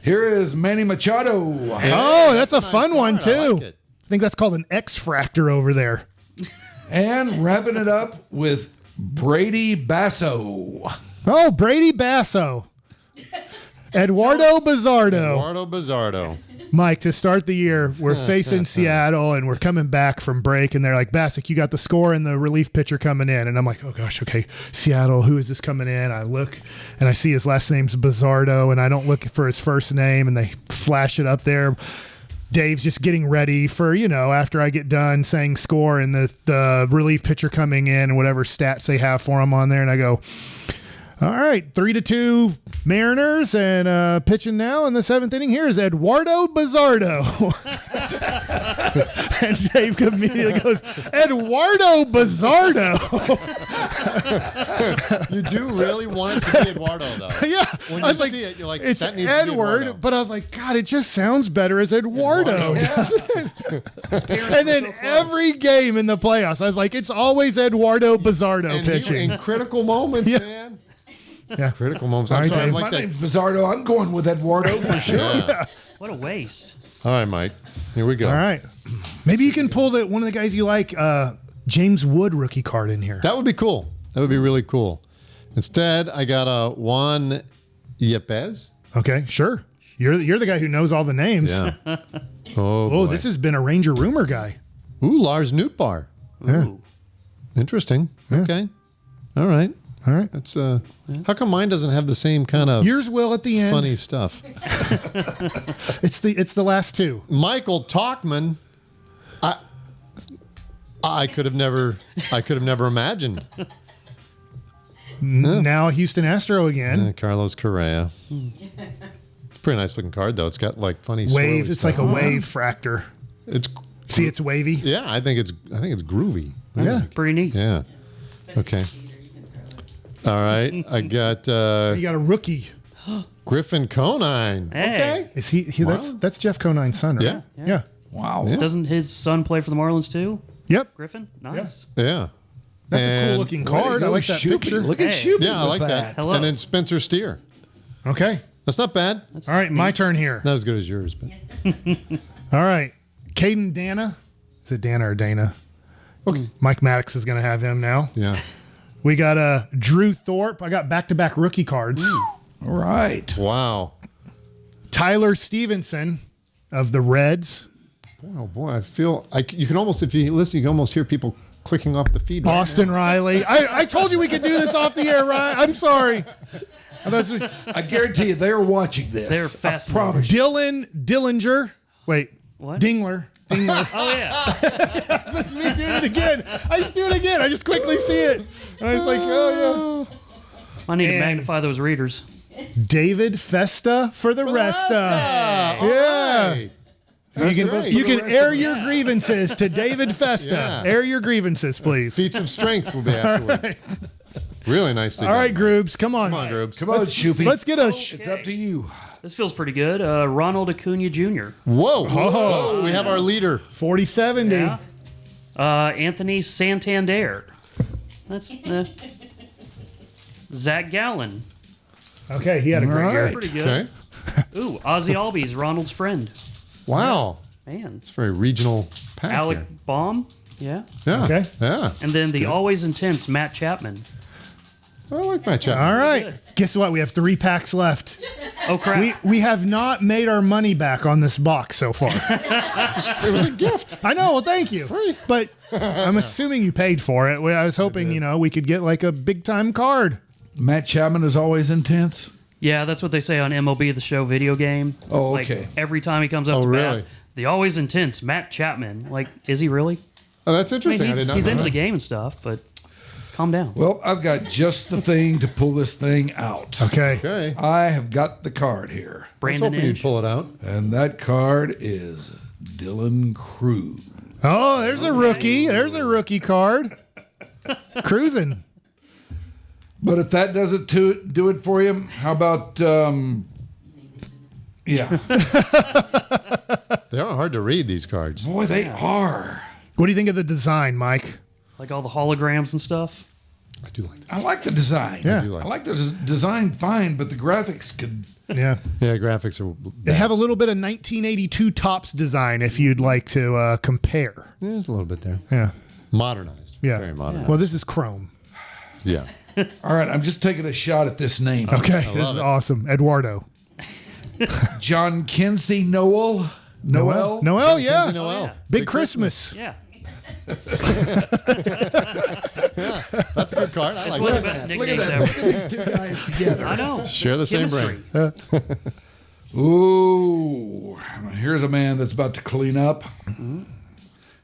Here is Manny Machado. Oh, that's a fun one card. I too. like it. I think that's called an X-fractor over there. And wrapping it up with Brady Basso. Oh, Brady Basso. Eduardo Bizzardo. Eduardo Bizzardo. Mike, to start the year, we're facing Seattle and we're coming back from break, and they're like, Bacsik, you got the score and the relief pitcher coming in. And I'm like, oh gosh, okay, Seattle, who is this coming in? I look and I see his last name's Bizzardo, and I don't look for his first name, and they flash it up there. Dave's just getting ready for, after I get done saying score and the relief pitcher coming in and whatever stats they have for him on there. And I go, all right, 3-2 Mariners, and pitching now in the 7th inning here is Eduardo Bizzardo. And Dave immediately goes, Eduardo Bizzardo. You do really want it to be Eduardo, though. Yeah. When I you was like, see it, you're like, it's that needs to be Eduardo. Edward, but I was like, God, it just sounds better as Eduardo, doesn't it? And then every game in the playoffs, I was like, it's always Eduardo Bizzardo And pitching. in critical moments, man. Yeah. Critical moments. All I'm right, sorry, Dave. I'm My like that. name's Bizzardo. I'm going with Eduardo for sure. Yeah. What a waste. All right, Mike. Here we go. All right. Maybe you can pull one of the guys you like, James Wood rookie card in here. That would be cool. That would be really cool. Instead, I got a Juan Yepes. Okay, sure. You're the guy who knows all the names. Yeah. Oh, boy. this has been a Ranger rumor guy. Ooh, Lars Nootbaar. Yeah. Interesting. Okay. All right. All right. That's how come mine doesn't have the same kind of Yours will at the end. funny stuff? It's the last two. Michael Talkman. I could have never imagined. Now Houston Astro again. Carlos Correa. It's a pretty nice looking card though. It's got like funny Wave. swirly It's stuff. like a wave fractor. It's See, it's wavy. yeah. I think it's groovy. Yeah. Pretty neat. Yeah. Okay. All right. I got You got a rookie. Griffin Conine. Hey. Is he that's Jeff Conine's son, right? Yeah. Wow. Yeah. Doesn't his son play for the Marlins too? Yep. Griffin? Nice. Yeah. That's a cool And- looking Way to card. I go, like that Shoopy. picture. Look at Hey. Shoopy Yeah, I with like that. Hello. And then Spencer Steer. Okay. That's not bad. All right, my turn here. Not as good as yours, but All right. Caden Dana. Is it Dana or Dana? Okay. Mike Maddox is going to have him now. yeah. We got Drew Thorpe. I got back-to-back rookie cards. All right. Wow. Tyler Stevenson of the Reds. Oh boy, I feel you can almost, if you listen, you can almost hear people clicking off the feed. Austin Riley. I told you we could do this off the air, Ryan. I'm sorry. I guarantee you they're watching this. They're I fascinated. promise you. Dylan Dillinger. Wait. What? Dingler. Oh, yeah. That's me doing it again. I just do it again. I just quickly see it. And I was like, oh, I need to And- magnify those readers. yeah. David Festa for the Resta. Yeah. You can air your grievances to David Festa. Yeah. Air your grievances, please. Feats of strength will be afterwards. Really nicely All done. right, Groobs, come on. Come on, Groobs. Come on, Shoopy. Let's get a. It's up to you. This feels pretty good. Ronald Acuna Jr. Whoa. Whoa. We have our leader. 4070. Yeah. Anthony Santander. That's Zach Gallen. Okay, he had a great All year. right. Pretty good. Okay. Ooh, Ozzy Albies, Ronald's friend. Wow. Man. It's a very regional pack Alec here. Baum. Yeah. Yeah. Okay. Yeah. And then the always intense Matt Chapman. I like my chat. All right. Guess what? We have 3 packs left. Oh, crap. We have not made our money back on this box so far. It was a gift. I know. Well, thank you. Free. But I'm assuming you paid for it. I was hoping, we could get like a big time card. Matt Chapman is always intense. Yeah, that's what they say on MLB The Show video game. Oh, Like, okay. every time he comes up Oh, to really? bat, the always intense Matt Chapman. Like, is he really? Oh, that's I mean, interesting. I did not he's know into that. the game and stuff, but calm down. Well, I've got just the thing to pull this thing out. Okay. Okay. I have got the card here. I was Brandon hoping you'd Inge. pull it out. And that card is Dylan Cruz. Oh, there's a rookie. There's a rookie card. Cruising. But if that doesn't do it for you, how about Yeah. They are hard to read, these cards. Boy, they are. What do you think of the design, Mike? Like all the holograms and stuff. I do like that. I like the design. Yeah. do like I like the design fine, but the graphics could. Yeah. Yeah, graphics are. They have a little bit of 1982 Topps design if you'd like to compare. There's a little bit there. Yeah. Modernized. Yeah. Very modernized. Well, this is Chrome. Yeah. All right, I'm just taking a shot at this name. Okay. This love is it. awesome. Eduardo. John Kinsey Noel. Noel. Noel, yeah. Kinsey Noel. Big Christmas. Yeah. That's a good card. I It's like one of that. the best Look at nicknames that. ever. Look at these two guys together. I know. Share the same brain. Ooh, here's a man that's about to clean up.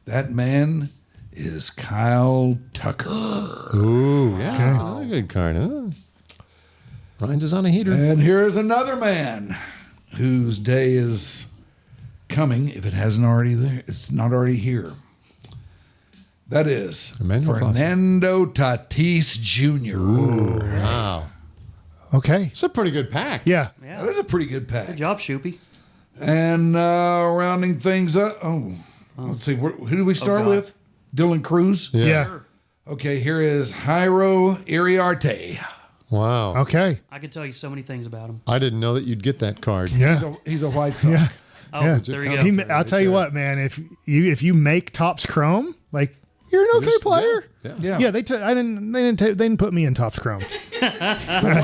That man is Kyle Tucker. Ooh, yeah. That's another good card, huh? Rhynes is on a heater. And here is another man whose day is coming, if it hasn't already there. It's not already here. That is Emmanuel Fernando Tatis Jr. Wow. Okay. It's a pretty good pack. Yeah. That is a pretty good pack. Good job, Shoopy. And rounding things up. Let's see. Who do we start God. with? Dylan Cruz? Yeah. Okay, here is Jairo Iriarte. Wow. Okay. I could tell you so many things about him. I didn't know that you'd get that card. Yeah. He's a White Sox. Yeah. Oh, Yeah. there you go. I'll tell you what, man. If you make Topps Chrome, like you're an okay player. Yeah. Yeah. They didn't put me in Topps Chrome. One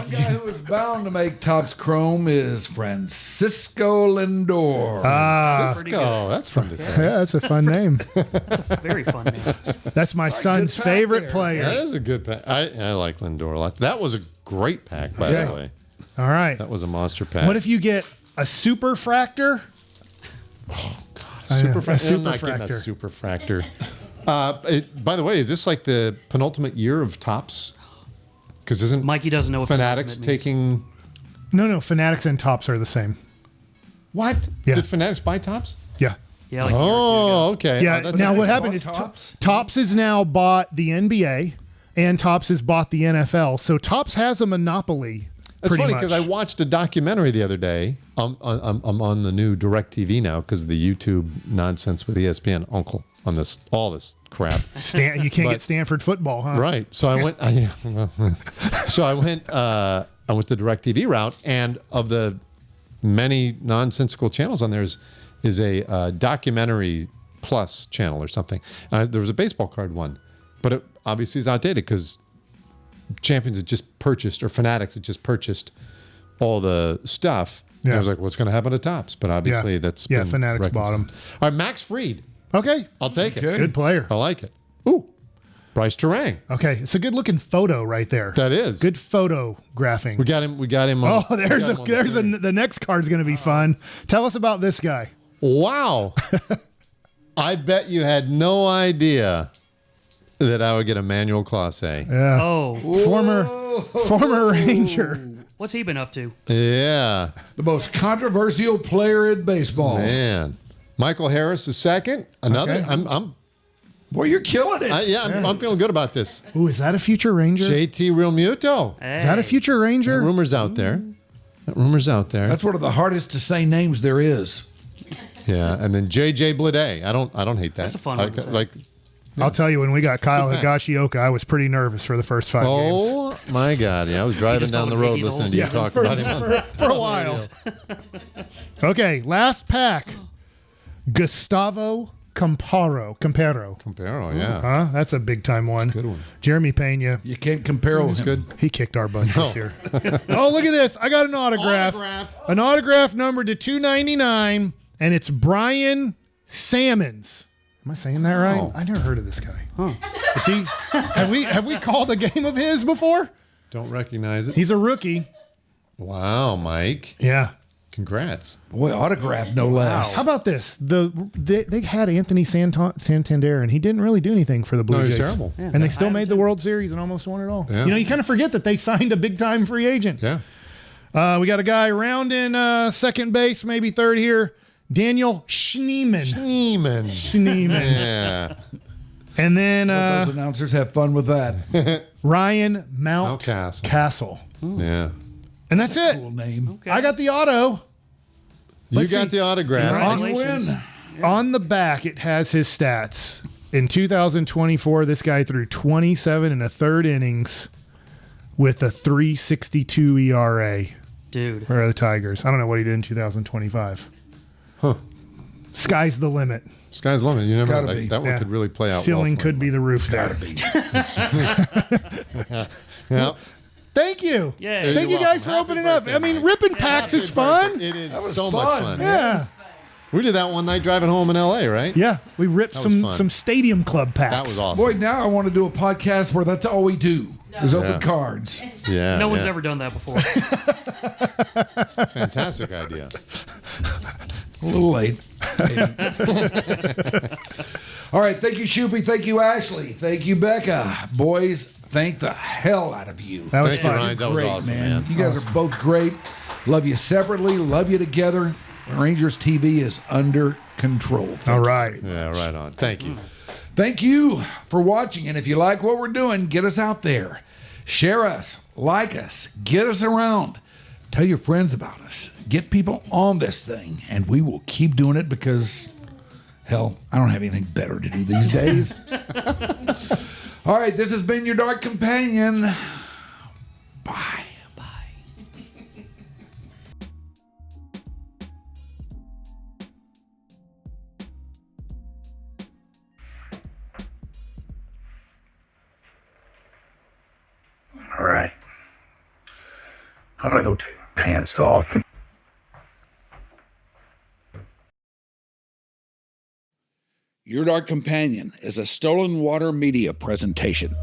guy who is bound to make Topps Chrome is Francisco Lindor. Cisco. That's fun to say. Yeah, that's a fun name. That's a very fun name. That's my son's pack favorite there. player. That is a good pack. I like Lindor a lot. That was a great pack, by Yeah. the way. All right. That was a monster pack. What if you get a super fractor? super a super I'm not getting fractor. a super fractor. By the way, is this like the penultimate year of Topps? Because isn't Mikey doesn't know what Fanatics penultimate taking No. Fanatics and Topps are the same. what? Yeah. Did Fanatics buy Topps? Yeah. Yeah, like a year or two ago. Oh, okay. Yeah. Oh, that's Now what interesting. happened is Topps? Topps has now bought the NBA, and Topps has bought the NFL. So Topps has a monopoly. It's pretty funny much. because I watched a documentary the other day. I'm on the new DirecTV now because of the YouTube nonsense with ESPN. Uncle on this all this crap. You can't But- get Stanford football, huh? Right. So I went. So I went. I went the DirecTV route, and of the many nonsensical channels on there is a documentary plus channel or something. There was a baseball card one, but it obviously is outdated because Champions had just purchased, or Fanatics had just purchased all the stuff. And Yeah. I was like, what's going to happen to Topps? But obviously that's been Fanatics bought 'em. All right, Max Fried. Okay. I'll take it. Okay. Good player. I like it. Ooh, Bryce Terang. Okay. It's a good looking photo right there. That is Good photographing. We got him. We got him. Oh, On, there's we got him on there's the the next card's going to be fun. Tell us about this guy. Wow. I bet you had no idea that I would get Emmanuel Clase. Yeah. Oh, Former Ranger. what's he been up to? Yeah, The most controversial player in baseball. man. Michael Harris is second. Another. Okay. I'm Boy, you're killing it. I'm feeling good about this. Ooh, is that a future Ranger? JT Real Muto. Is that a future Ranger? Rumors out there. That rumor's out there. That's one of the hardest to say names there is. Yeah, and then JJ Bleday. I don't hate that. That's a fun one to say. Like, I'll tell you, when we got Kyle Higashioka, I was pretty nervous for the first 5 games. oh my God! Yeah, I was driving just down called the him road Hickey the listening whole to you season. talk about him. For a while. Okay, last pack. Gustavo Campero. Campero, yeah. Huh? That's a big time one. good one. Jeremy Pena. You can't compare That's him. good. He kicked our butts this year. Oh, look at this. I got an autograph. An autograph numbered to 299, and it's Brian Sammons. Am I saying that right? Oh. I never heard of this guy. Is he? Have we called a game of his before? Don't recognize it. He's a rookie. Wow, Mike. Yeah. Congrats. Boy, autograph no less. How about this? They had Anthony Santander, and he didn't really do anything for the Blue No, he's Jays. terrible. Yeah, And they I still haven't made the seen- World Series and almost won it all. Yeah. You know, you kind of forget that they signed a big-time free agent. Yeah. We got a guy around in second base, maybe third here. Daniel Schneemann. Schneemann. Yeah. And then Let those announcers have fun with that. Ryan Mountcastle. Yeah. And that's it. Cool name. Okay. I got the auto. You Let's got see. the autograph. Congratulations. win. On the back, it has his stats. In 2024, this guy threw 27 and a third innings with a 3.62 ERA. Dude. Where are the Tigers? I don't know what he did in 2025. Huh. Sky's the limit. Sky's the limit. You never know. Gotta be. That one Yeah. could really play out. Ceiling well for could him. be the roof there. Yeah. Thank you. Yay. Thank you You're guys for welcome. opening Happy up. I birthday, mean, Mike. ripping packs is fun. It is was so much fun, fun. Yeah. We did that one night driving home in LA, right? Yeah. We ripped That was fun. some stadium club packs. That was awesome. Boy, now I want to do a podcast where that's all we do is open Yeah. cards. Yeah. No one's yeah. ever done that before. Fantastic idea. A little late. All right. Thank you, Shoopy. Thank you, Ashley. Thank you, Becca. Boys, thank the hell out of you. That was Thank you, fun. Ryan. That was Great, awesome, man. You guys are both great. Love you separately. Love you together. Rangers TV is under control. Thank All you. right. Yeah, right on. Thank you. Thank you for watching. And if you like what we're doing, get us out there. Share us, like us, get us around. Tell your friends about us. Get people on this thing. And we will keep doing it because, hell, I don't have anything better to do these days. All right, this has been your Dark Companion. Bye. All right. I'm going to go take my pants off. Your Dark Companion is a Stolen Water Media presentation.